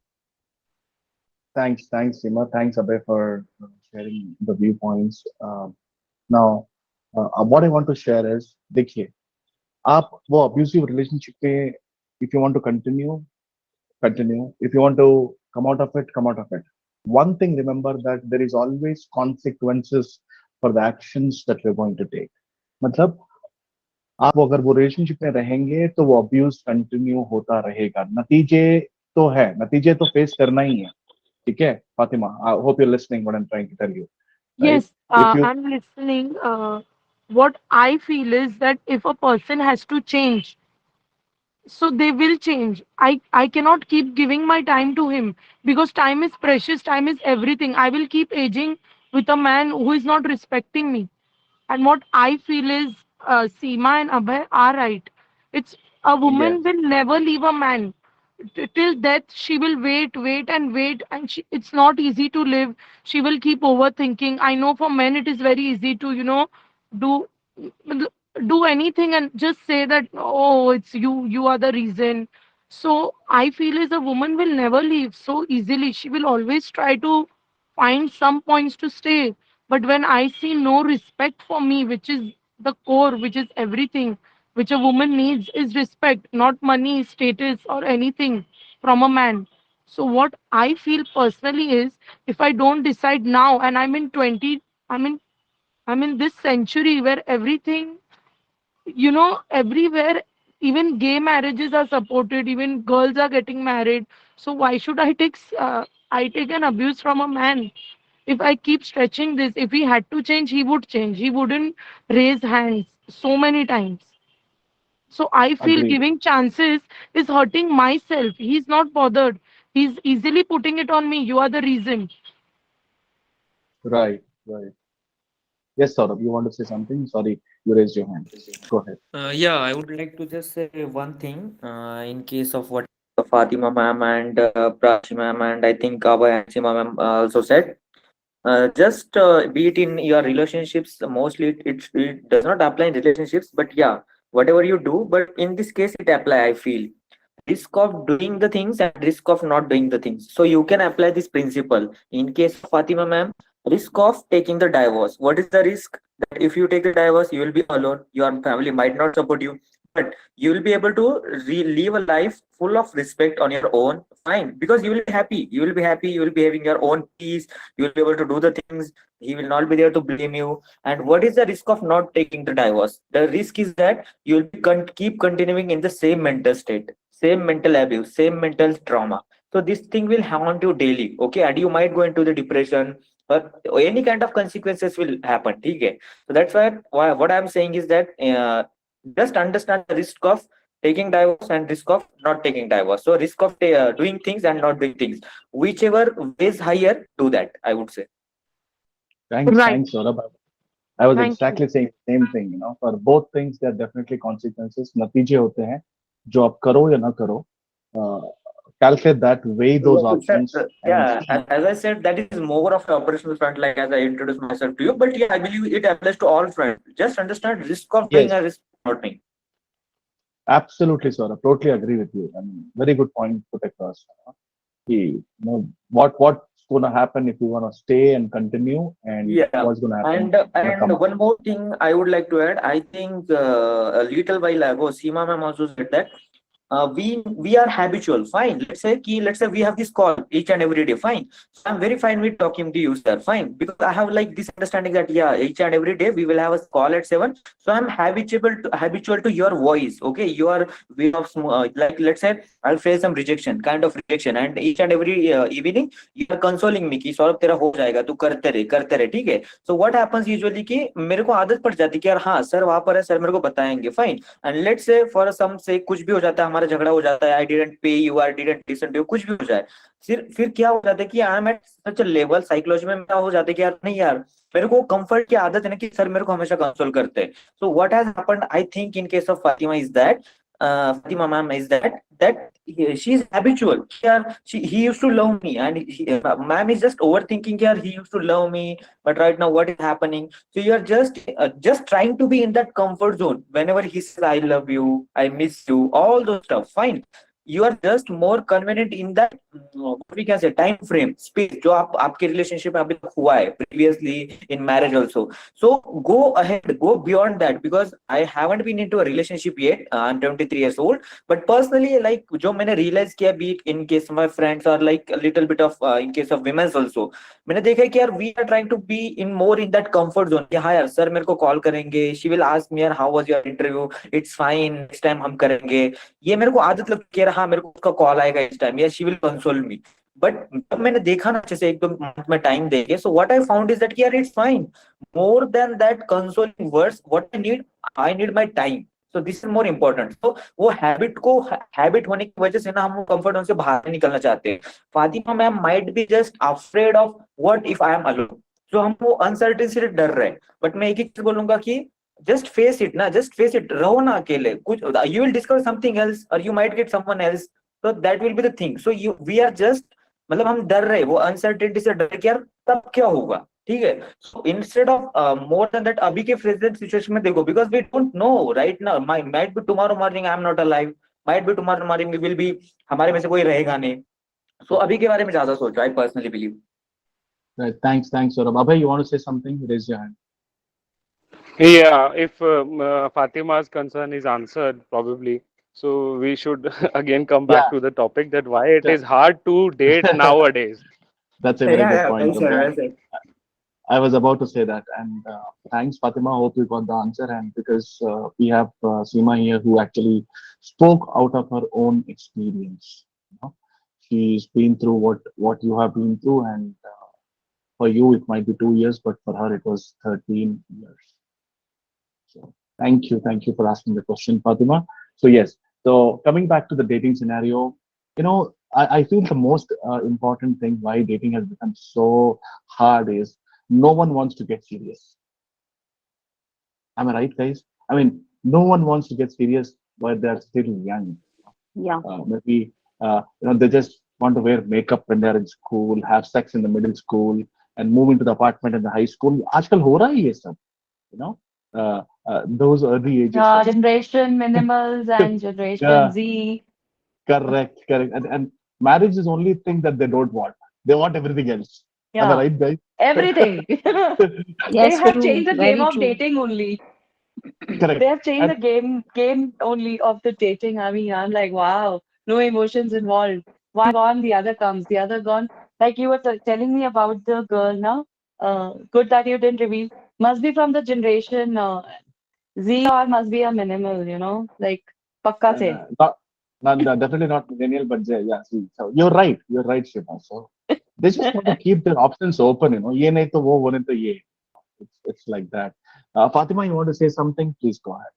thanks, Seema. Thanks, Abhay, for sharing the viewpoints. Now, what I want to share is, देखिए, आप वो abusive relationship में, if you want to continue, continue. If you want to come out of it, come out of it. One thing, remember that there is always consequences for the actions that we're going to take. मतलब आप अगर वो relationship में रहेंगे तो वो abuse continue होता रहेगा. नतीजे तो है, नतीजे तो फेस करना ही है. ठीक है Fatima, I hope you are listening what I am trying to tell you, right? Yes, if you I'm listening. what I feel is that if a person has to change, so they will change. I cannot keep giving my time to him, because time is precious, time is everything. I will keep aging with a man who is not respecting me. And what I feel is, Seema and Abhay are right. It's a woman Yes, will never leave a man. Till death, she will wait, wait, and wait, and it's not easy to live. She will keep overthinking. I know for men it is very easy to, do do anything and just say that, oh, it's you, you are the reason. So I feel is a woman will never leave so easily. She will always try to find some points to stay. But when I see no respect for me, which is the core, which is everything, which a woman needs is respect, not money, status, or anything from a man. So, what I feel personally is, if I don't decide now, and I'm in 20, I'm in this century where everything, everywhere, even gay marriages are supported, even girls are getting married. So, why should I take an abuse from a man? If I keep stretching this, if he had to change, he would change. He wouldn't raise hands so many times. So I feel agreed. giving chances is hurting myself. He's not bothered. He's easily putting it on me. You are the reason. Right, right. Yes, Saurabh, you want to say something? Sorry, you raised your hand. Go ahead. Yeah, I would like to just say one thing in case of what Fatima ma'am and Prachi ma'am and I think Abhay and Sima ma'am also said. Just be it in your relationships, mostly it does not apply in relationships, but yeah, whatever you do, but in this case it apply, I feel. Risk of doing the things and risk of not doing the things. So you can apply this principle. In case of Fatima ma'am, risk of taking the divorce. What is the risk? That if you take the divorce, you will be alone. Your family might not support you, but you will be able to live a life full of respect on your own. Fine, because you will be happy. You will be happy. You will be having your own peace. You will be able to do the things. He will not be there to blame you. And what is the risk of not taking the divorce? The risk is that you will be keep continuing in the same mental state, same mental abuse, same mental trauma. So this thing will haunt you daily, okay? And you might go into the depression or any kind of consequences will happen. Okay? So that's why what I'm saying is that just understand the risk of taking divorce and risk of not taking divorce. So risk of doing things and not doing things. Whichever is higher, do that, I would say. Right. Thanks, Saurabh. I was Thank you. exactly saying the same thing. For both things, there are definitely consequences. नतीजे होते हैं जो आप करो या ना करो. Calculate that, weigh those Yeah, options, and yeah, as I said, that is more of the operational front, like as I introduced myself to you. But yeah, I believe it applies to all fronts. Just understand risk of doing yes, and risk of not doing. absolutely, Saurabh. Totally agree with you. I mean, very good point put across. What's going to happen if you want to stay and continue, and Yeah, what's going to happen going to come and up. one more thing I would like to add. I think a little while ago, Seema ma'am also said that we are habitual. Fine, let's say we have this call each and every day. Fine, so I'm very fine with talking to you, sir. Fine, because I have like this understanding that yeah, each and every day we will have a call at 7. So I'm habitual to your voice. Okay, your way of like let's say I'll face some rejection, kind of rejection, and each and every evening you are consoling me कि सौरभ तेरा हो जाएगा, तू करते रहे, ठीक है. So what happens usually कि मेरे को आदत पड़ जाती है कि यार हाँ सर वहां पर है, सर मेरे को बताएंगे. Fine, and let's say for some say कुछ भी हो जाता है, हमारा झगड़ा हो जाता है, I didn't pay you, I didn't listen to you, कुछ भी हो जाए. फिर क्या हो जाता है कि I am at such a level psychology में क्या हो जाता है कि यार नहीं यार, मेरे को कंफर्ट की आदत है ना कि सर मेरे को हमेशा कंसोल करते हैं. So what has happened I think in case of Fatima is that Fatima ma'am is that she is habitual. Yeah, he used to love me, and ma'am is just overthinking. Yeah, he used to love me, but right now what is happening? So you are just trying to be in that comfort zone. Whenever he says I love you, I miss you, all those stuff, fine. You are just more convenient in that what we can say time frame space जो आप आपके relationship में अभी तक हुआ है previously in marriage also. So go ahead, go beyond that, because I haven't been into a relationship yet. I'm 23 years old, but personally like जो मैंने realize किया, be it in case of my friends or like a little bit of in case of women's also, मैंने देखा है कि यार we are trying to be in more in that comfort zone कि हाँ यार सर मेरे को कॉल करेंगे, she will ask me यार how was your interview, it's fine, next time हम करेंगे. ये मेरे को आदत लग के रहा, हाँ मेरे को उसका कॉल आएगा इस टाइम, या she will console me. But जब मैंने देखा ना अच्छे से एक दो मंथ में टाइम देके, so what I found is that यार it's fine. more than that consoling words, what I need my time. So this is more important. So वो हैबिट होने की वजह से ना हम वो कंफर्ट जोन से बाहर नहीं निकलना चाहते हैं. Fatima ma'am might be just afraid of what if I am alone. जो हम वो अनसर्टेनिटी से डर रहे हैं. बट मैं एक ही चीज बोलूंगा कि जस्ट फेस इट ना, जस्ट फेस इट. रहो ना अकेले. कुछ you will discover something else और you might get someone else. तो that will be the thing. So you we are just, मतलब हम डर रहे, वो अनसर्टेनिटी से डर के यार तब क्या होगा. ठीक है. So instead of more than that, अभी के प्रेजेंट सिचुएशन में देखो, because we don't know right now, might be tomorrow morning I am not alive, might be tomorrow morning we will be, हमारे में से कोई रहेगा नहीं. सो अभी के बारे में ज्यादा सोचो, I personally believe. Right. Thanks, Saurabh. Abhay, you want to say something? Raise your hand. Yeah, if Fatima's concern is answered, probably. So we should again come back Yeah. to the topic that why it Yeah. is hard to date nowadays. That's a very good point, well said, Abhay. well said. I was about to say that, and thanks, Fatima. Hope you got the answer. And because we have Seema here, who actually spoke out of her own experience. You know, she's been through what you have been through, and for you it might be 2 years, but for her it was 13 years. So thank you for asking the question, Fatima. So yes, so coming back to the dating scenario, I feel the most important thing why dating has become so hard is no one wants to get serious. Am I right, guys? I mean, no one wants to get serious while they're still young. Yeah. Maybe they just want to wear makeup when they're in school, have sex in the middle school, and move into the apartment in the high school. आजकल हो रहा है ये सब, you know, those early ages. Generation minimals and Generation Yeah, Z. correct. And marriage is only thing that they don't want. They want everything else. Am I Yeah, right, guys? everything. They Yes, have true. changed the game Very of true. dating only. They Correct. have changed the And game only of the dating. I mean, I'm like, wow, no emotions involved. One gone, the other comes, the other gone. Like you were telling me about the girl now. Good that you didn't reveal. Must be from the generation Z or must be a minimal, like pakka se. definitely not millennial, but yeah, see, so you're right, Shiva. So they just want to keep their options open, ye nahi to wo nahi to ye. It's like that. Fatima, you want to say something? Please go ahead.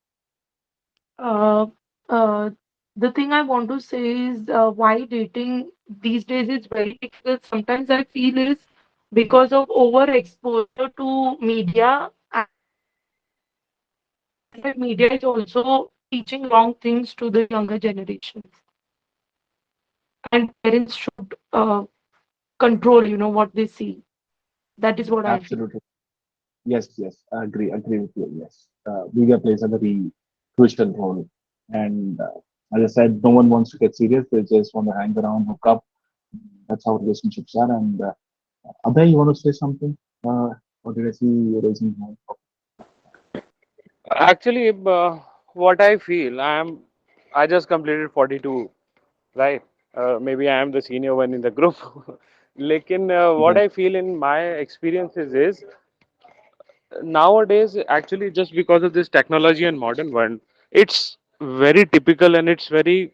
Uh, uh, the thing I want to say is why dating these days is very difficult. Sometimes I feel is because of overexposure to media, and the media is also teaching wrong things to the younger generations. And parents should control, what they see. That is what I feel. Absolutely. Yes, I agree with you. Yes. Media plays a very crucial role. And as I said, no one wants to get serious. They just want to hang around, hook up. That's how relationships are. And Abhay, you want to say something? Or did I see you raising your hand? Actually, what I feel, I just completed 42, right? Maybe I am the senior one in the group. Lekin, what Okay. I feel in my experiences is nowadays, actually, just because of this technology and modern world, it's very typical and it's very,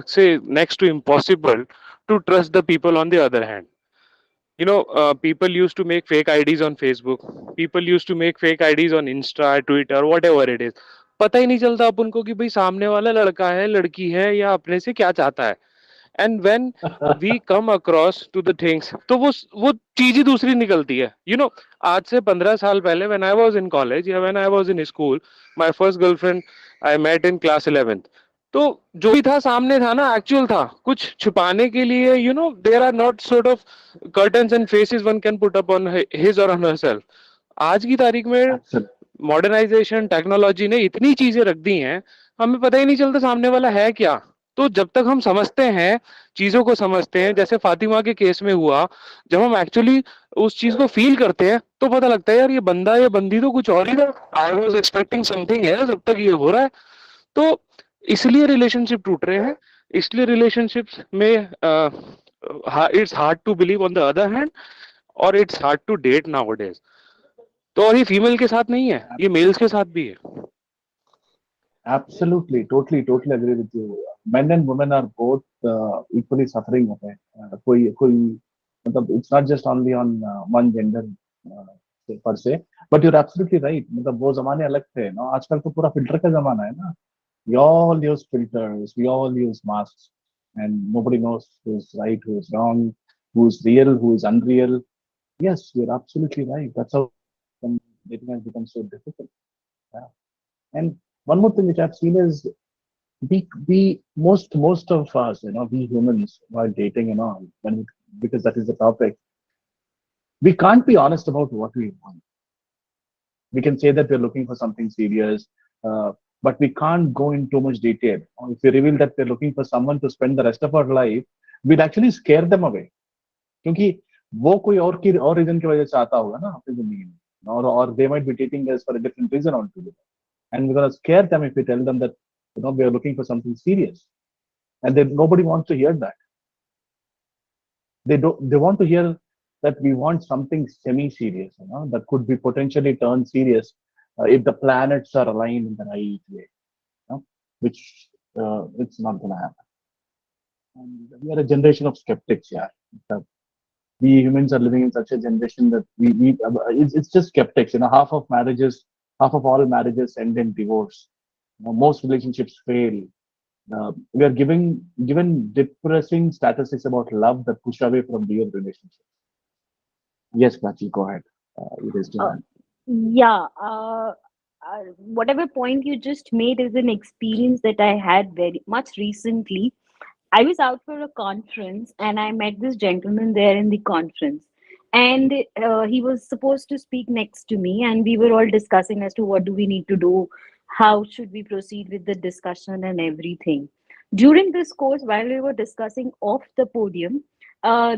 say, next to impossible to trust the people on the other hand. People used to make fake IDs on Facebook. People used to make fake IDs on Insta, Twitter, whatever it is. पता ही नहीं चलता अपन को कि भाई सामने वाला लड़का है, लड़की है या अपने से क्या चाहता है. And when we come across to the things, तो वो चीज ही दूसरी निकलती है. आज से 15 साल पहले when I was in college या when I was in school, my first girlfriend I met in class 11th. तो जो भी था सामने था ना, एक्चुअल था. कुछ छुपाने के लिए there are not sort of curtains and faces one can put up on his or on herself. आज की तारीख में Absolutely. मॉडर्नाइजेशन टेक्नोलॉजी ने इतनी चीजें रख दी हैं, हमें पता ही नहीं चलता सामने वाला है क्या. तो जब तक हम समझते हैं, चीजों को समझते हैं, जैसे फातिमा के केस में हुआ, जब हम एक्चुअली उस चीज को फील करते हैं तो पता लगता है यार ये बंदा या बंदी तो कुछ और ही था. आई वाज एक्सपेक्टिंग समथिंग है जब तक ये हो रहा है. तो इसलिए रिलेशनशिप टूट रहे हैं. इसलिए रिलेशनशिप्स में it's hard to believe on the other hand, और it's hard to date nowadays. तो और ये फीमेल के साथ नहीं है, ये मेल्स के साथ भी है. Absolutely, totally agree with you. Men and women are both equally suffering of it. कोई मतलब it's not just only on one gender. Uh, per se. But you're absolutely right. मतलब वो जमाने अलग थे ना, आजकल तो पूरा फिल्टर का जमाना है ना. We all use filters, we all use masks, and nobody knows who's right, who's wrong, who's real, who's unreal. Yes, you're absolutely right. That's how dating has become so difficult. Yeah. And one more thing which I've seen is we most of us, we humans while dating and all, because that is the topic, we can't be honest about what we want. We can say that we're looking for something serious, but we can't go in too much detail. If we reveal that we're looking for someone to spend the rest of our life, we'll actually scare them away. क्योंकि वो कोई और reason की वजह से आता होगा ना अपनी जिंदगी में, or they might be dating us for a different reason altogether, and we're gonna scare them if we tell them that we are looking for something serious, and then nobody wants to hear that. They want to hear that we want something semi-serious, that could be potentially turned serious if the planets are aligned in the right way, which it's not gonna happen. And we are a generation of skeptics, yeah. We humans are living in such a generation that it's just skeptics. Half of all marriages end in divorce. Most relationships fail. We are given depressing statistics about love that push away from real relationships. Yes, Prachi, go ahead. You raised your Uh, hand. yeah, whatever point you just made is an experience that I had very much recently. I was out for a conference and I met this gentleman there in the conference. And he was supposed to speak next to me, and we were all discussing as to what do we need to do, how should we proceed with the discussion and everything. During this course, while we were discussing off the podium,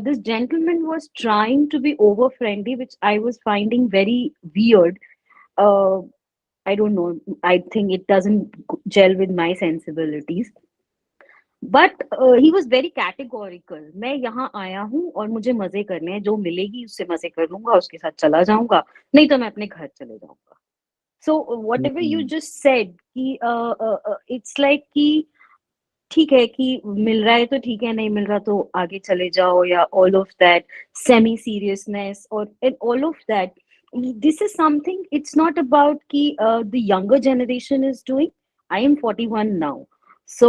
this gentleman was trying to be over friendly, which I was finding very weird. Uh, I don't know. I think it doesn't gel with my sensibilities. But he was very categorical, मैं यहाँ आया हूँ और मुझे मजे करने हैं, जो मिलेगी उससे मजे कर लूंगा, उसके साथ चला जाऊंगा, नहीं तो मैं अपने घर चले जाऊंगा. So what ever you Hmm. Just said कि इट्स लाइक कि ठीक है कि मिल रहा है तो ठीक है, नहीं मिल रहा तो आगे चले जाओ, या all of that semi seriousness और all of that. This is something, it's not about ki the younger generation is doing. I am 41 now. So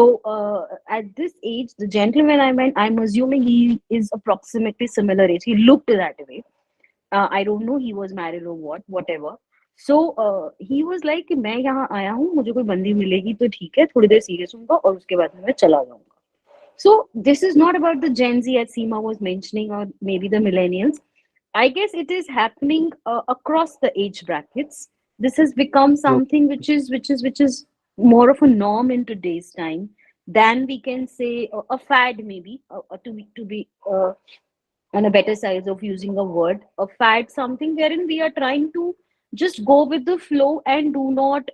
at this age, the gentleman I met, I'm assuming he is approximately similar age. He looked that way. I don't know he was married or whatever. So he was like कि मैं यहाँ आया हूँ, मुझे कोई बंदी मिलेगी तो ठीक है, थोड़ी देर सीरियस होऊंगा और उसके बाद में मैं चला जाऊंगा. So this is not about the Gen Z, as Seema was mentioning, or maybe the millennials. I guess it is happening across the age brackets. This has become True. something which is more of a norm in today's time than we can say a fad, maybe to be on a better side of using a word, a fad, something wherein we are trying to just go with the flow and do not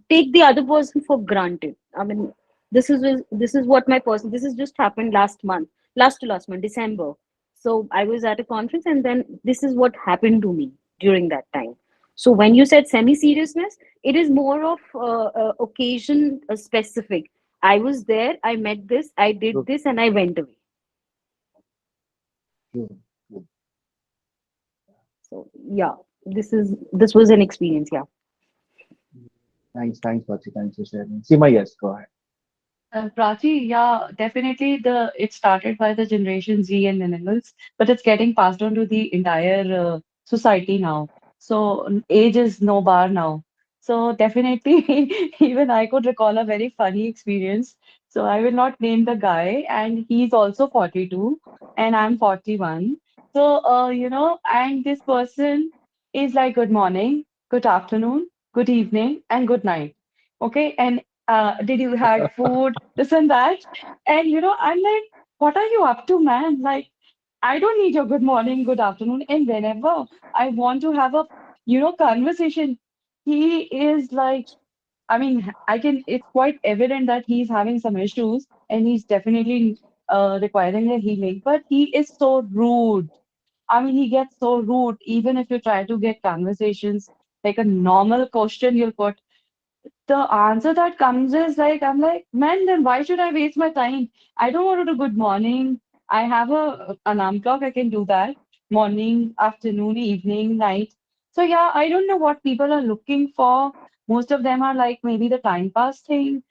take the other person for granted. I mean, this is what my person. This has just happened last month, last to last month, December. So I was at a conference, and then this is what happened to me during that time. So when you said semi seriousness, it is more of occasion specific. I was there, I met this, I did True. this, and I went away. True. True. So yeah, this was an experience. Yeah. Thanks, Prachi. Thanks for sharing. Seema, yes, go ahead. Prachi, yeah, definitely it started by the Generation Z and millennials, but it's getting passed on to the entire society now. So age is no bar now. So definitely, even I could recall a very funny experience. So I will not name the guy, and he's also 42, and I'm 41. So and this person is like good morning, good afternoon, good evening, and good night. Okay, and did you had food, this and that? And I'm like, what are you up to, man? Like, I don't need your good morning, good afternoon. And whenever I want to have a, conversation, he is like, I mean, it's quite evident that he's having some issues and he's definitely requiring a healing, but he is so rude. I mean, he gets so rude, even if you try to get conversations, like a normal question you'll put, the answer that comes is like, I'm like, man, then why should I waste my time? I don't want to do good morning. I have a alarm clock, I can do that. morning, afternoon, evening, night. So yeah, I don't know what people are looking for. Most of them are like maybe the time pass thing.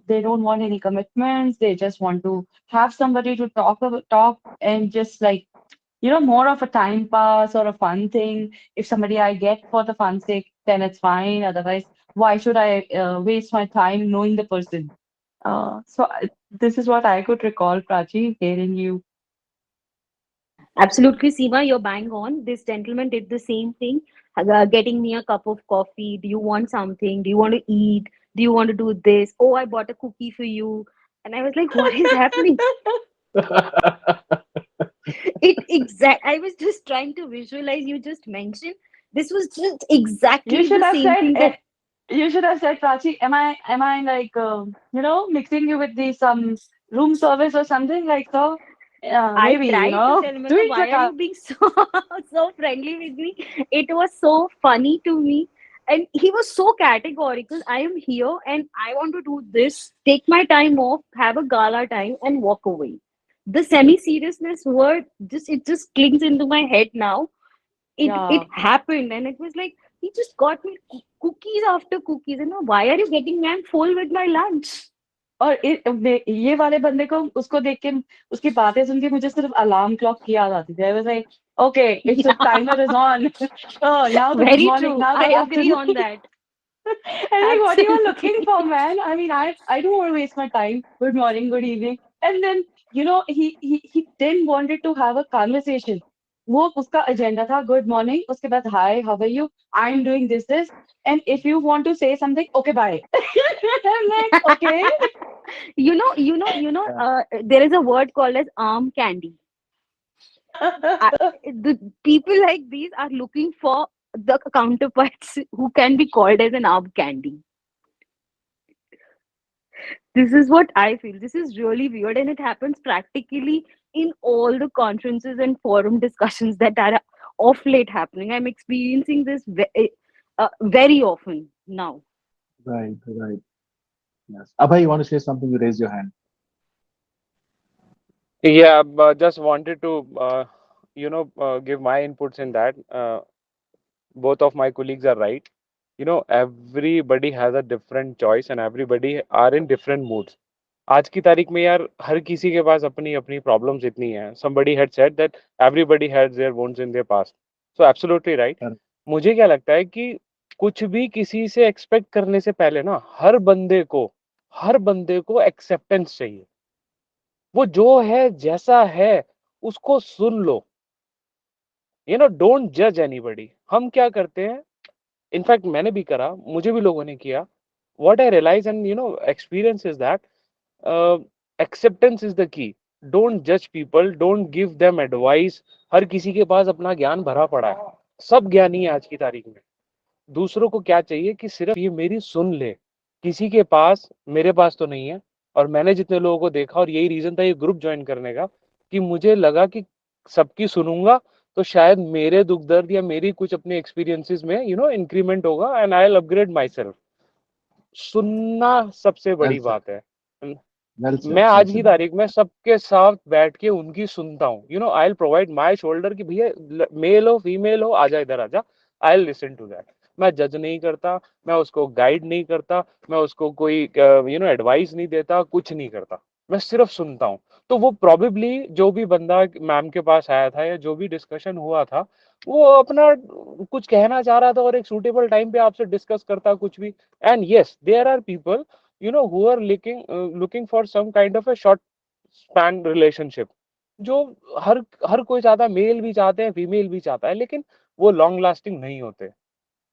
They don't want any commitments. They just want to have somebody to talk and just like more of a time pass or a fun thing. If somebody I get for the fun sake, then it's fine. Otherwise, why should I waste my time knowing the person? This is what I could recall, Prachi, hearing you. Absolutely, Seema, you're bang on. This gentleman did the same thing, getting me a cup of coffee. Do you want something? Do you want to eat? Do you want to do this? Oh, I bought a cookie for you. And I was like, what is happening? I was just trying to visualize. You just mentioned this was just You exactly should the have same said, thing that you should have said, Prachi, am I like, mixing you with the some room service or something like so? Yeah, I maybe, tried to tell him, I said, tweak the why are you being so so friendly with me? It was so funny to me. And he was so categorical. I am here and I want to do this, take my time off, have a gala time, and walk away. The semi-seriousness word just clings into my head now. It Yeah. happened, and it was like he just got me cookies after cookies. And why are you getting me? I'm full with my lunch. और ये वाले बंदे को उसको देख के उसकी बातें सुन के मुझे सिर्फ अलार्म क्लॉक की याद आती थी. I was like, okay, it's the Yeah, timer is on. Oh, now the good very morning, true. now I the agree afternoon. on that. And like, what you are looking Absolutely. for, man? I mean, I don't want to waste my time. Good morning, good evening. And then, he didn't wanted to have a conversation. वो उसका agenda था good morning. उसके बाद hi, how are you? I'm doing this. And if you want to say something, okay, bye. I'm like, okay. Yeah. There is a word called as arm candy. I, the people like these are looking for the counterparts who can be called as an arm candy. This is what I feel. This is really weird, and it happens practically in all the conferences and forum discussions that are off late happening. I'm experiencing this very often now. Right, right. Yes. Abhay, you want to say something? You raise your hand. Yeah, but just wanted to give my inputs in that. Both of my colleagues are right. Everybody has a different choice and everybody are in different moods. आज की तारीख में यार हर किसी के पास अपनी अपनी problems इतनी हैं. Somebody had said that everybody has their wounds in their past. So absolutely right. Correct. मुझे क्या लगता है कि कुछ भी किसी से एक्सपेक्ट करने से पहले ना हर बंदे को एक्सेप्टेंस चाहिए. वो जो है जैसा है उसको सुन लो. डोंट जज एनीबॉडी. हम क्या करते हैं, इनफैक्ट मैंने भी करा, मुझे भी लोगों ने किया. What I realise and experience is that acceptance is the key. Don't जज people, don't give them advice. हर किसी के पास अपना ज्ञान भरा पड़ा है, सब ज्ञानी है आज की तारीख में. दूसरों को क्या चाहिए कि सिर्फ ये मेरी सुन ले. किसी के पास, मेरे पास तो नहीं है. और मैंने जितने लोगों को देखा, और यही रीजन था ये ग्रुप ज्वाइन करने का, कि मुझे लगा कि सबकी सुनूंगा तो शायद मेरे दुख दर्द या मेरी कुछ अपने एक्सपीरियंसेस में इंक्रीमेंट होगा and I will upgrade my self. सुनना सबसे Well बड़ी said. बात है. Well मैं said. Well आज की said. तारीख में सबके साथ बैठ के उनकी सुनता हूँ. I will provide my shoulder कि भैया मेल हो फीमेल हो, आजा इधर आजा. I will listen to that. मैं जज नहीं करता, मैं उसको गाइड नहीं करता, मैं उसको कोई एडवाइस नहीं देता, कुछ नहीं करता. मैं सिर्फ सुनता हूँ. तो वो प्रोबेबली जो भी बंदा मैम के पास आया था या जो भी डिस्कशन हुआ था, वो अपना कुछ कहना चाह रहा था और एक सूटेबल टाइम पे आपसे डिस्कस करता कुछ भी. And yes, there are people who are looking for some kind of a short span relationship, जो हर हर कोई चाहता है, मेल भी चाहते हैं, फीमेल भी चाहता है, लेकिन वो लॉन्ग लास्टिंग नहीं होते.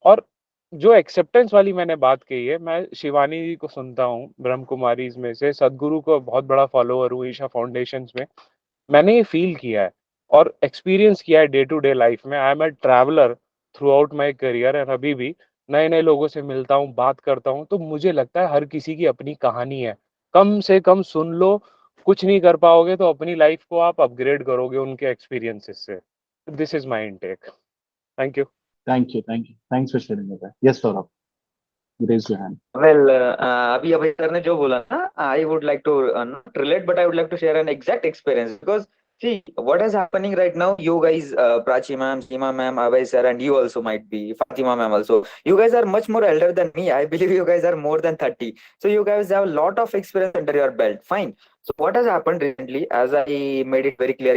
और जो एक्सेप्टेंस वाली मैंने बात कही है, मैं शिवानी जी को सुनता हूँ, ब्रह्म कुमारी में से, सदगुरु को बहुत बड़ा फॉलोअर हूँ ईशा फाउंडेशन में. मैंने ये फील किया है और एक्सपीरियंस किया है डे टू डे लाइफ में. I am a traveller throughout my career and अभी भी नए नए लोगों से मिलता हूँ, बात करता हूँ, तो मुझे लगता है हर किसी की अपनी कहानी है. कम से कम सुन लो. कुछ नहीं कर पाओगे तो अपनी लाइफ को आप अपग्रेड करोगे उनके एक्सपीरियंसेस से. This is my intake. Thank you. Thank you. Thank you. Thanks for sharing that. Yes, Saurabh. You raise your hand. Well, अभी अभय सर ने जो बोला ना, I would like to not relate, but I would like to share an exact experience because See, what is happening right now, you guys, Prachi ma'am, Seema ma'am, Abhay sir, and you also might be, Fatima ma'am also. You guys are much more elder than me. I believe you guys are more than 30. So you guys have a lot of experience under your belt. Fine. So what has happened recently, as I made it very clear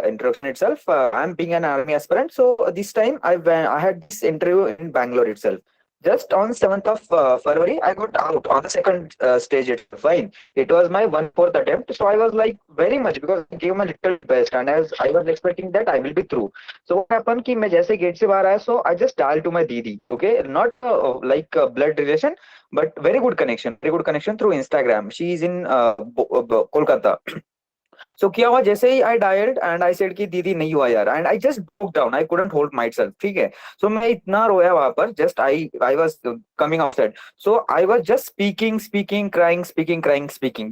introduction itself, I'm being an army aspirant. So this time I had this interview in Bangalore itself. Just on 7th of February, I got out on the second stage itself. Fine. It was my 1/4 attempt, so I was like very much because I gave my little best, and as I was expecting that I will be through. So what happened कि मैं जैसे gate से बाहर आया, so I just dialed to my दीदी. Okay, not like a blood relation, but very good connection through Instagram. She is in Kolkata. So किया हुआ जैसे ही I dialled and I said कि दीदी नहीं हुआ यार, and I just broke down, I couldn't hold myself, ठीक है. सो मैं इतना रोया वहां पर, just I was coming outside. So I was just speaking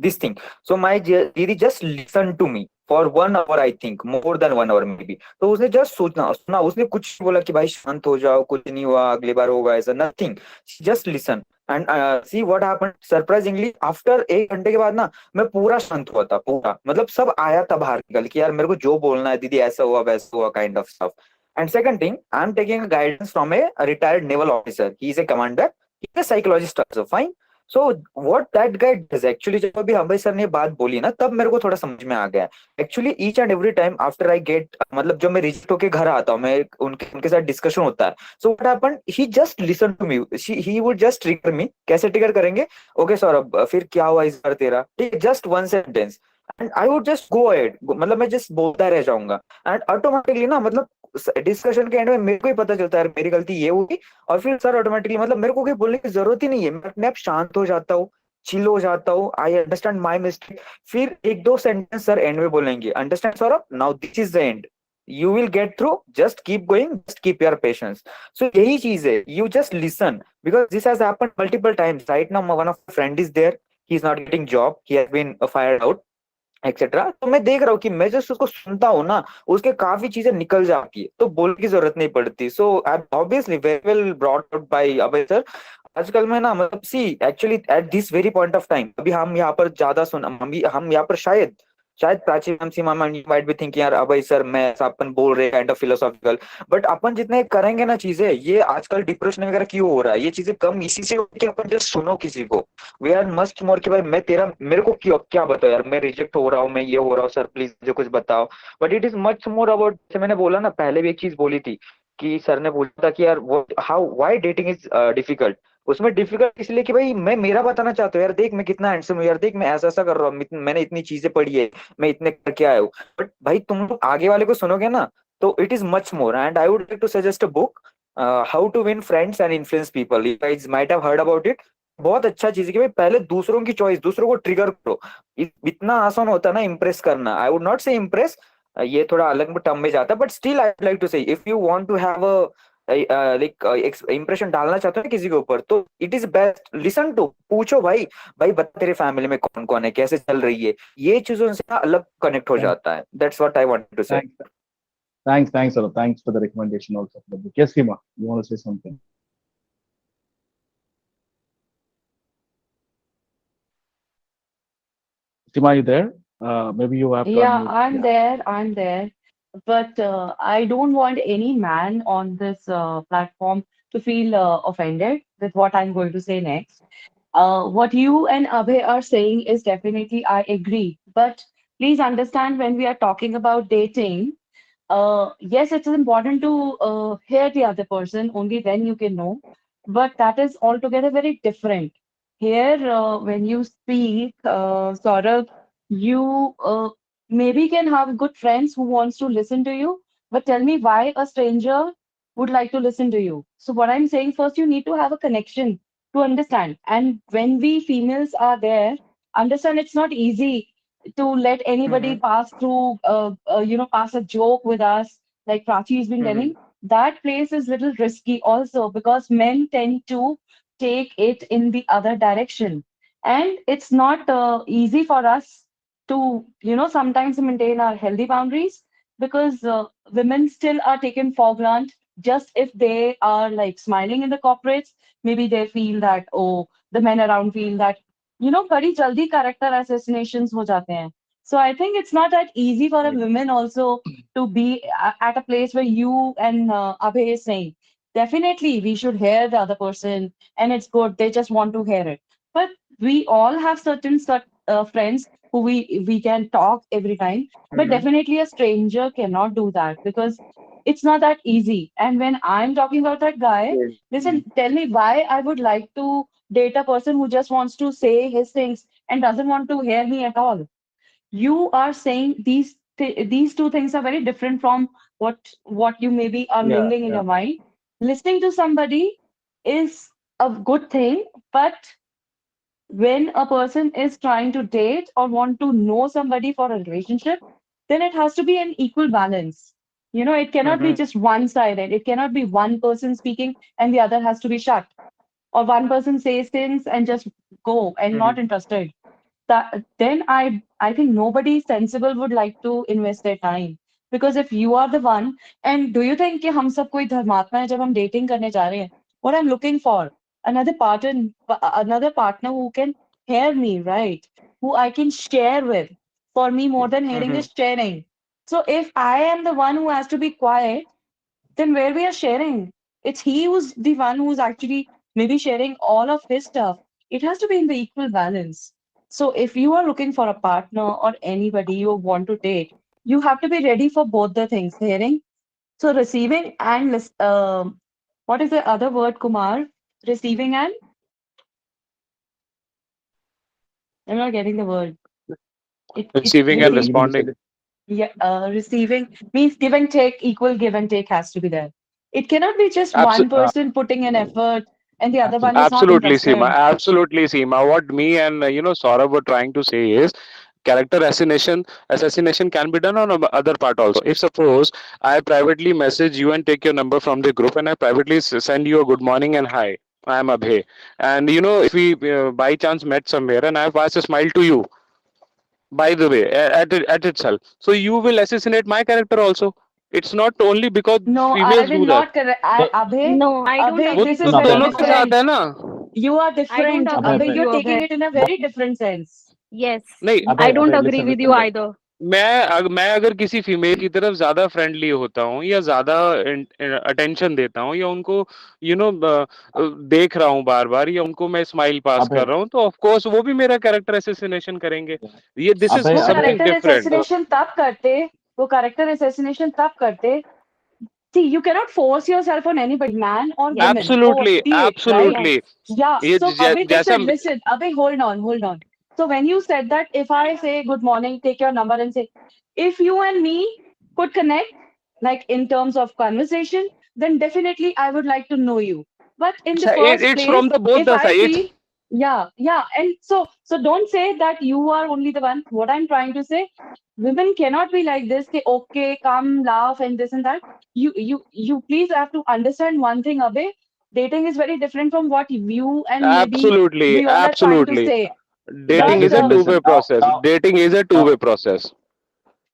this thing. So my दीदी just listen to me for 1 hour, I think more than 1 hour maybe. तो उसने जस्ट सोचना सुना, उसने कुछ नहीं बोला कि भाई शांत हो जाओ, कुछ नहीं हुआ, अगली बार होगा, ऐसा nothing. Just listen and see what happened. Surprisingly after 1 घंटे के बाद ना मैं पूरा शांत हुआ था, पूरा मतलब सब आया था बाहर निकल कि यार मेरे को जो बोलना है दीदी, ऐसा हुआ वैसा हुआ, kind of stuff. And second thing, I am taking guidance from a retired naval officer. He is a commander, he is a psychologist also. Fine. So what that guy does actually, जब अभी हम्बई sir ने बात बोली ना, तब मेरे को थोड़ा समझ में आ गया. Actually each and every time after I get, मतलब जब मैं रिजेक्ट होके घर आता हूँ, मैं उनके साथ डिस्कशन होता है. So what happened, he just listen to me, he would just trigger me. कैसे ट्रिगर करेंगे? ओके सौरभ, फिर क्या हुआ इस बार तेरा, ठीक है, just one sentence, and I would just go ahead, मतलब मैं जस्ट बोलता रह जाऊंगा. एंड ऑटोमेटिकली ना, मतलब डिस्कशन के एंड में मेरे को ही पता चलता है मेरी गलती ये हुई. और फिर सर ऑटोमेटिकली, मतलब मेरे को कोई बोलने की जरूरत ही नहीं है, मैं अपने आप शांत हो जाता हूँ, चिल हो जाता हूँ, आई अंडरस्टैंड माई मिस्टेक. फिर 1-2 सेंटेंस सर एंड में बोलेंगे, understand Saurabh, now this is the end, you will get through, just keep going, just keep your patience. So यही चीज है, you just listen, because this has happened multiple times. Right now one of my friend is there, he is not getting job, he has been fired out, etcetera. तो मैं देख रहा हूँ कि मैं जस्ट उसको सुनता हूँ ना, उसके काफी चीजें निकल जाती है, तो बोलने की जरूरत नहीं पड़ती. So I obviously very well brought out by Abhay sir. आजकल में ना, मतलब see actually at this very point of time, अभी हम यहाँ पर ज्यादा सुन, हम यहाँ पर शायद Prachi ma'am, Seema ma'am, you might be thinking यार अभय सर मैं ऐसा अपन बोल रहे काइंड ऑफ फिलोसॉफिकल, बट अपन जितने करेंगे ना चीजें, ये आजकल डिप्रेशन वगैरह क्यों हो रहा है, ये चीजें कम इसी से होती है कि अपन जस्ट सुनो किसी को. वी आर मस्ट मोर कि भाई मैं तेरा, मेरे को क्यों क्या बताओ यार, मैं रिजेक्ट हो रहा हूँ, मैं ये हो रहा हूँ, सर प्लीज मुझे कुछ बताओ. But it is much more about, जैसे मैंने बोला ना, पहले भी एक चीज बोली थी कि सर ने पूछा था कि यार वो how why dating is difficult. उसमें डिफिकल्ट इसलिए कि भाई मैं मेरा बताना चाहता हूँ यार, देख मैं कितना हैंडसम हूँ यार, देख मैं ऐसा ऐसा कर रहा हूँ, मैंने इतनी चीजें पढ़ी है, मैं इतने करके आया हूँ. बट भाई तुम लोग आगे वाले को सुनोगे ना, तो it is much more. And I would like to suggest a book, how to win friends and influence people. You guys might have heard about it. बहुत अच्छा चीज है कि भाई पहले दूसरों की चॉइस, दूसरों को ट्रिगर करो. इतना आसान होता है ना इम्प्रेस करना. I would not say impress, ये थोड़ा अलग टर्म में जाता है, but still I like to say if you want to have a like impression डालना चाहते हो ना किसी के ऊपर, तो it is best listen to. पूछो भाई, भाई बता तेरे फैमिली में कौन कौन है, कैसे चल रही है, ये चीजों से ना अलग कनेक्ट हो जाता है. That's what I want to say. Thanks, Saurabh. Thanks for the recommendation also for the book. Yes, Seema, you want to say something? Seema, are you there? Maybe you have to Yeah, unmute. I'm Yeah. there. I'm there. But I don't want any man on this platform to feel offended with what I'm going to say next. What you and Abhay are saying is definitely, I agree. But please understand, when we are talking about dating, yes, it is important to hear the other person, only then you can know. But that is altogether very different. Here, when you speak, Saurabh, you maybe can have good friends who wants to listen to you, but tell me why a stranger would like to listen to you. So what I'm saying, first you need to have a connection to understand. And when we females are there, understand it's not easy to let anybody Mm-hmm. pass through, pass a joke with us, like Prachi has been Mm-hmm. telling. That place is little risky also because men tend to take it in the other direction, and it's not easy for us to, sometimes maintain our healthy boundaries because women still are taken for granted. Just if they are like smiling in the corporates, maybe they feel that, oh, the men around feel that, बड़ी जल्दी character assassinations हो जाते हैं. So I think it's not that easy for a woman also to be at a place where you and Abhay is saying, definitely we should hear the other person and it's good. They just want to hear it. But we all have certain friends who we can talk every time. But Mhm. definitely a stranger cannot do that because it's not that easy. And when I'm talking about that guy, listen, tell me why I would like to date a person who just wants to say his things and doesn't want to hear me at all. You are saying these two things are very different from what you maybe are Yeah, mingling in yeah. your mind. Listening to somebody is a good thing, but when a person is trying to date or want to know somebody for a relationship, then it has to be an equal balance. You know, it cannot be Mhm. just one sided. It cannot be one person speaking and the other has to be shut, or one person says things and just go and not Mhm. interested. That then I think nobody sensible would like to invest their time, because if you are the one, and do you think कि हम सब कोई धर्मात्मा है जब हम dating करने जा रहे हैं? What I'm looking for, another partner who can hear me, right? Who I can share with. For me, more than hearing Mhm. is sharing. So if I am the one who has to be quiet, then where we are sharing? It's he who's the one who's actually maybe sharing all of his stuff. It has to be in the equal balance. So if you are looking for a partner or anybody you want to date, you have to be ready for both the things, hearing. So receiving and what is the other word, Kumar? Receiving and I'm not getting the word. It Receiving In the and receive beginning, you said responding. it. Yeah, receiving means give and take, equal give and take has to be there. It cannot be just Abs- one person putting an effort and the other one is Absolutely. not Absolutely, Seema. interested. Absolutely, Seema. What me and Saurabh were trying to say is character assassination can be done on other part also. If suppose I privately message you and take your number from the group, and I privately send you a good morning and hi, I am Abhay, and if we by chance met somewhere and I pass a smile to you, by the way, at itself, so you will assassinate my character also. It's not only because No, I females will do that. not correct. So, No, I don't वो Abhay, agree this with is no, you, very दोनों Abhay, के Abhay. साथ different. है ना. You are I don't different, Abhay, agree Abhay. with Abhay, you, You're taking Abhay. it in a very different sense. Yes, नहीं, I Abhay, don't Abhay, agree listen, with you listen, bro. either. मैं अगर किसी female की तरफ ज्यादा friendly होता हूँ या ज्यादा अटेंशन देता हूँ या उनको यू नो देख रहा हूँ बार बार या उनको मैं स्माइल पास कर Abhay, रहा हूँ, तो ऑफ कोर्स वो भी मेरा कैरेक्टर एसेसिनेशन करेंगे. yeah. ये दिस इज वो Abhay, Abhay. Something character different. assassination तब करते वो कैरेक्टर assassination तब करते. See, you cannot force yourself on anybody, man or Yes, woman, or absolutely, be it, right? Absolutely. yes. Yeah. ये So, Abhay, जैसा. listen, Abhay, hold on. So, when you said that, if I say good morning, take your number and say, if you and me could connect, like in terms of conversation, then definitely I would like to know you. But in the first It's place, from the both if the I sides. feel, yeah, and so don't say that you are only the one. What I'm trying to say, women cannot be like this. Say, okay, come, laugh, and this and that. You please have to understand one thing, Abhay. Dating is very different from what you and maybe Absolutely, we all are trying to absolutely. say. Yeah, Dating But is a listen, listen. two-way Now, process. now, Dating is a now, two-way process.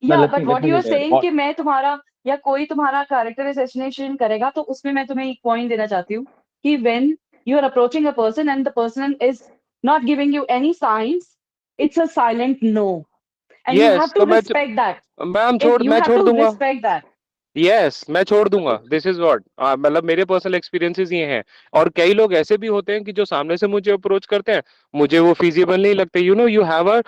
now, या but let what me you be are clear. Saying What? कि मैं तुम्हारा या कोई तुम्हारा character assassination करेगा, तो उसमें मैं तुम्हें एक पॉइंट देना चाहती हूँ कि when you are approaching a person and the person is not giving you any signs, it's a silent no, and you have yes, to तो रिस्पेक्ट दैट. यू मैं हैव छोड़ टू दूंगा. Respect that. यस, मैं छोड़ दूंगा. This is what मतलब मेरे personal experiences ये हैं. और कई लोग ऐसे भी होते हैं कि जो सामने से मुझे अप्रोच करते हैं, मुझे वो फिजिबल नहीं लगते. You have a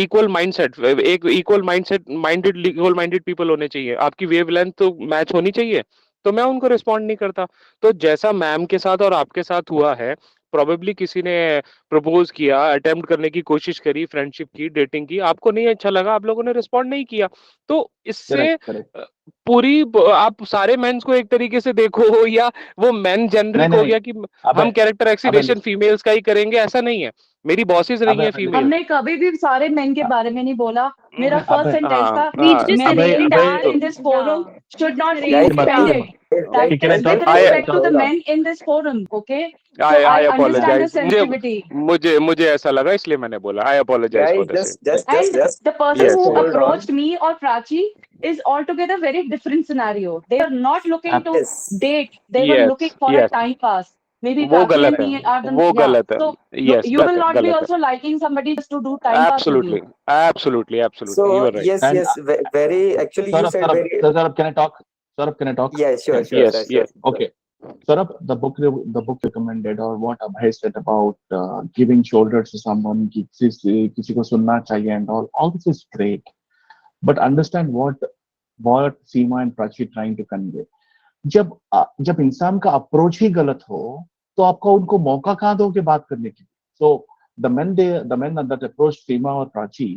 equal mindset. एक इक्वल इक्वल माइंडेड पीपल होने चाहिए. आपकी वेवलेंथ तो मैच होनी चाहिए. तो मैं उनको रिस्पॉन्ड नहीं करता. तो जैसा मैम के साथ और आपके साथ हुआ है, प्रोबेबली किसी ने प्रपोज किया, अटेम्प्ट करने की कोशिश करी, फ्रेंडशिप की, डेटिंग की, आपको नहीं अच्छा लगा, आप लोगों ने रिस्पॉन्ड नहीं किया. तो इससे Correct, correct. आप सारे मेंस को एक तरीके से देखो या वो मेन नहीं, जेनरिक नहीं, हो नहीं. गया कि हम Abhay, character Abhay, oxidation females का ही करेंगे, ऐसा नहीं है. मेरी बॉसेस रही हैं Abhay, फीमेल. listen. हमने कभी भी सारे मेन के बारे में नहीं बोला. मेरा फर्स्ट Abhay, सेंटेंस हाँ था, We हाँ. just men raised men Abhay, our, in this forum yeah, should we just not feel raised Seema, our. offended. That can I is with talk? I respect to the Talk? men in this forum, okay? So I I I understand the apologise. मुझे sensitivity. मुझे मुझे ऐसा लगा, इसलिए मैंने बोला I apologise for the same. And the person yes who yes. approached me or Prachi is altogether very different scenario. They were not looking to date. They were looking yes for a yes. time pass. maybe वो Prachi गलत and है, me are the, वो yeah. गलत है. So Yes, you will गलत है, not be गलत है. also liking somebody just to do time pass with you. Absolutely, absolutely, absolutely. You So are right. yes, And yes, very actually you Saurabh, said Saurabh, very Saurabh, can I talk? Saurabh, can I talk? yeah, sure, sure, Yes, sure, sure. yes. Okay. Saurabh, the book recommended or what Abhay said about giving shoulder to someone, किसी को सुनना चाहिए and all this is great. But understand what Seema and Prachi trying to convey. जब इंसान का approach ही गलत हो तो आपका उनको मौका कहाँ दोगे बात करने की. So the men that approach Seema और प्राची,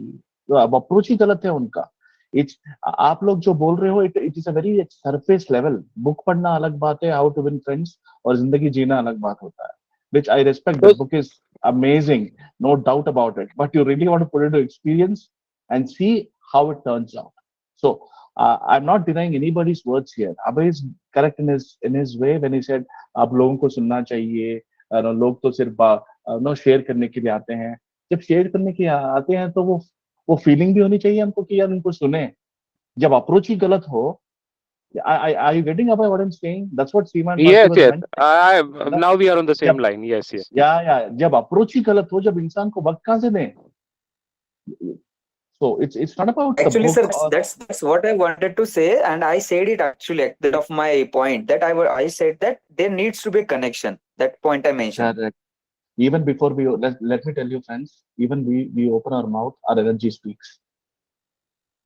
तो अब अप्रोच ही गलत है उनका. इट्स आप लोग जो बोल रहे हो it is a very surface level. Book पढ़ना अलग बात है, हाउ टू विन फ्रेंड्स, और जिंदगी जीना अलग बात होता है. Which I respect. That book is amazing, no doubt about it, but you really want to put it into experience and see how it turns out. So I'm not denying anybody's words here. Abhay is correct in his way when he said आप लोगों को सुनना चाहिए. लोग तो सिर्फ no share करने के लिए आते हैं. जब शेयर करने के लिए आते हैं तो वो फीलिंग भी होनी चाहिए हमको कि यार उनको सुने. जब अप्रोच ही गलत हो, are you getting about what I'm saying? That's what Seema and Prachi Yes, was yes. meant. Now we are on the same जब line. Yes, yes. या जब अप्रोच ही गलत हो, जब इंसान को वक्त कहाँ से दें. So it's not about the actually, sir, book that's, or that's that's what I wanted to say, and I said it actually at the end of my point that I said that there needs to be a connection. That point I mentioned. correct. Even before let me tell you friends, even we open our mouth, our energy speaks.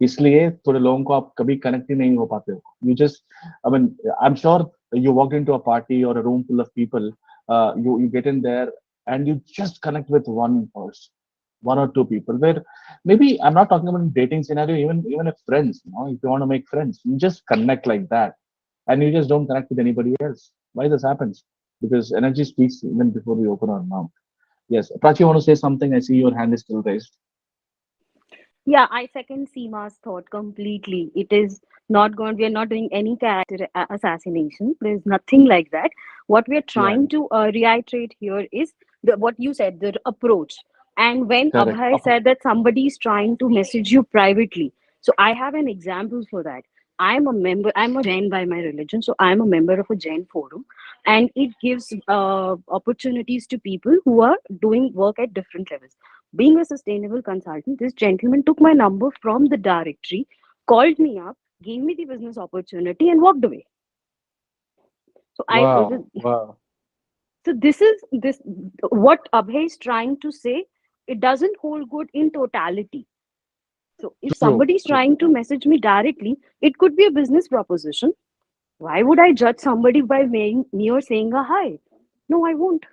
इसलिए थोड़े लोगों को आप कभी connect ही नहीं हो पाते हो. You just, I mean, I'm sure you walked into a party or a room full of people. You get in there and you just connect with one person, one or two people. Where maybe I'm not talking about dating scenario, even if friends, if you want to make friends, you just connect like that, and you just don't connect with anybody else. Why this happens? Because energy speaks even before we open our mouth. Yes, Prachi, you want to say something? I see your hand is still raised. Yeah, I second Seema's thought completely. It is not going, we are not doing any character assassination. There's nothing like that. What we are Yeah, trying to reiterate here is what you said, the approach. And when correct. Abhay said that somebody is trying to message you privately, so I have an example for that. I'm a Jain by my religion, so I'm a member of a Jain forum, and it gives opportunities to people who are doing work at different levels. Being a sustainable consultant, this gentleman took my number from the directory, called me up, gave me the business opportunity, and walked away. So Wow, wow. so this is this what Abhay is trying to say. It doesn't hold good in totality. So if True, somebody is true. trying to message me directly, it could be a business proposition. Why would I judge somebody by me or saying a hi? No, I won't.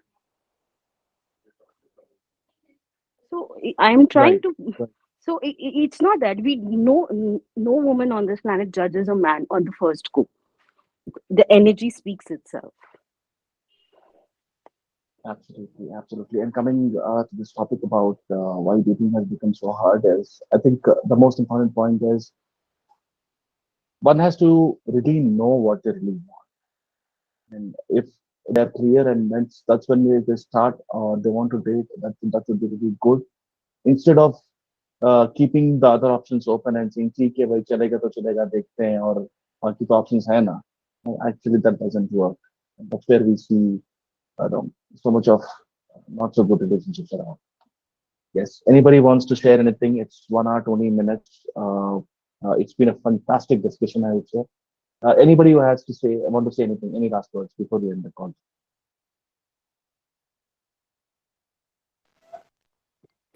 So I'm trying Right. to. Right. So it's not that we no woman on this planet judges a man on the first go. The energy speaks itself. Absolutely, absolutely. And coming to this topic about why dating has become so hard is, I think the most important point is one has to really know what they really want. And if they're clear and that's when they start or they want to date, that would be really good. Instead of keeping the other options open and saying, ठीक है भाई चलेगा तो चलेगा देखते हैं और बाकी तो options है ना. Actually, that doesn't work. And that's where we see so much of not so good relationships around. Yes. Anybody wants to share anything? It's 1 hour, 20 minutes. It's been a fantastic discussion, I would say. Anybody who has to say, want to say anything, any last words before we end the call?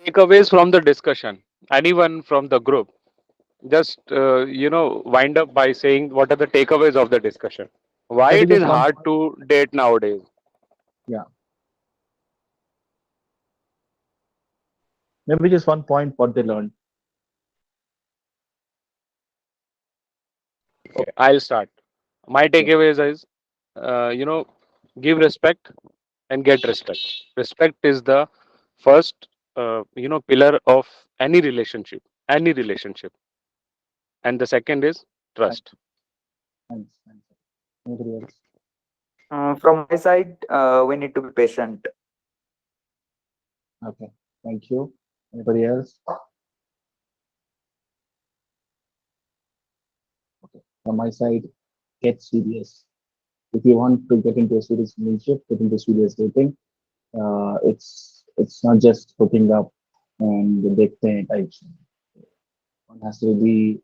Takeaways from the discussion. Anyone from the group, just wind up by saying what are the takeaways of the discussion. Why Maybe it is just one hard point. to date nowadays. Yeah. Maybe just one point what they learned. Okay, I'll start. My Yeah. takeaways is, give respect and get respect. Respect is the first, pillar of any relationship. Any relationship. And the second is Thanks. trust. Thanks. Thanks. Anybody else? From my side, we need to be patient. Okay. Thank you. Anybody else? Okay. From my side, get serious. If you want to get into a serious relationship, get into serious dating, it's not just hooking up and the big thing types. One has to really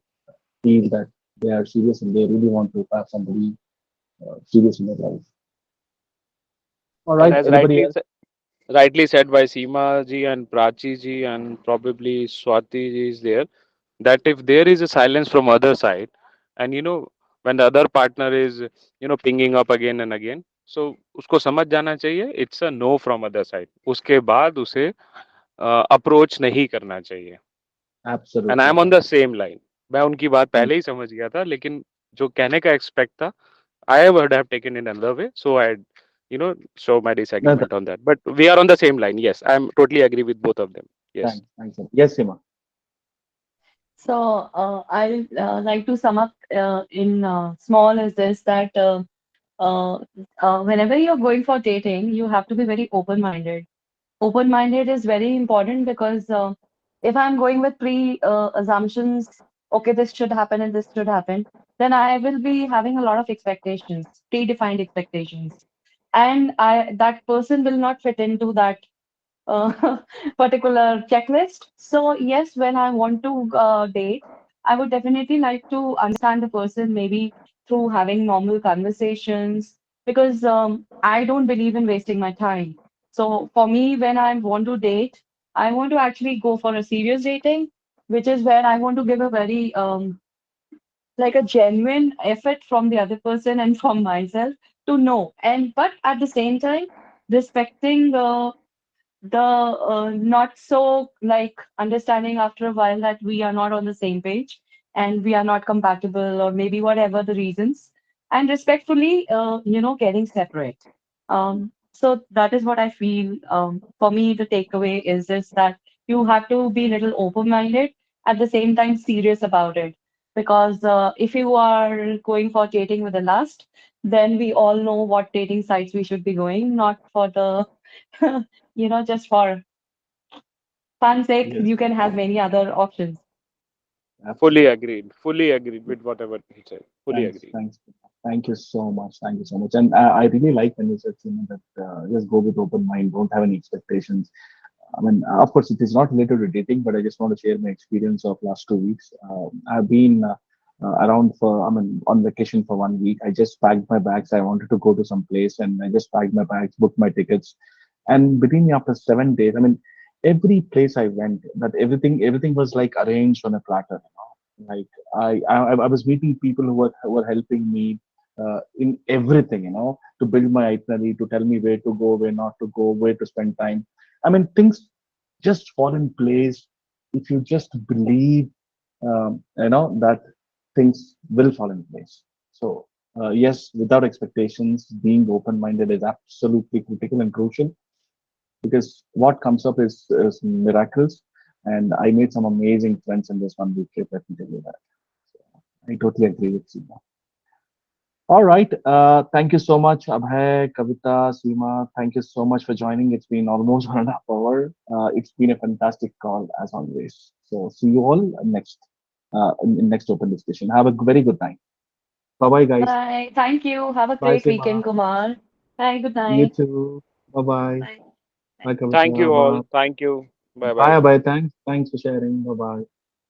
feel that they are serious and they really want to have somebody serious in their life. All And right, as anybody else? rightly said by Seema ji and Prachi ji and probably Swati ji is there, that if there is a silence from other side, and when the other partner is pinging up again and again, so उसको समझ जाना चाहिए it's a no from other side. उसके बाद उसे approach नहीं करना चाहिए. And I Absolutely am on correct. The same line. मैं उनकी बात Thank पहले ही समझ गया था, लेकिन जो कहने का एक्सपेक्ट था, I would have taken it another way. So I, show my no, th- disagreement on that. But we are on the same line. Yes, I'm totally agree with both of them. Yes. thanks. Yes, Sima. So I'll like to sum up in small is this that uh, whenever you're going for dating, you have to be very open-minded. Open-minded is very important because if I'm going with pre-assumptions, okay, this should happen and this should happen, then I will be having a lot of expectations, predefined expectations, and I that person will not fit into that particular checklist. So yes, when I want to date, I would definitely like to understand the person maybe through having normal conversations because I don't believe in wasting my time. So for me, when I want to date, I want to actually go for a serious dating, which is where I want to give a very like a genuine effort from the other person and from myself to know, and but at the same time respecting the not so like understanding after a while that we are not on the same page and we are not compatible or maybe whatever the reasons, and respectfully getting separate. So that is what I feel. For me the takeaway is just that you have to be a little open minded, at the same time serious about it, because if you are going for dating with a lust, then we all know what dating sites we should be going, not for the just for fun's sake, Yes, you can have many other options. Fully absolutely. agreed. Fully agreed with whatever he said. Fully Thanks, agreed. thanks. Thank you so much. Thank you so much. And I really like when you said, that just go with open mind, don't have any expectations. I mean, of course, it is not related to dating, but I just want to share my experience of last 2 weeks. I've been around for, I mean, on vacation for 1 week. I just packed my bags. I wanted to go to some place, and I just packed my bags, booked my tickets, and between me after 7 days, I mean, every place I went, that everything was like arranged on a platter. Like I was meeting people who were helping me in everything, to build my itinerary, to tell me where to go, where not to go, where to spend time. I mean, things just fall in place if you just believe, that things will fall in place. So yes, without expectations, being open-minded is absolutely critical and crucial, because what comes up is miracles. And I made some amazing friends in this 1 week trip. Let me tell you that. I totally agree with Seema. All right. Thank you so much, Abhay, Kavita, Seema. Thank you so much for joining. It's been almost 1.5 hours. It's been a fantastic call as always. So see you all next in next open discussion. Have a very good night. Bye bye, guys. Bye. Thank you. Have a Bye, great weekend, Seema. Kumar. Bye. Good You night. too. Bye bye. Bye. Bye, Thank Kavita. you all. Bye. Thank you. Bye bye. Bye, bye. Thanks for sharing. Bye bye.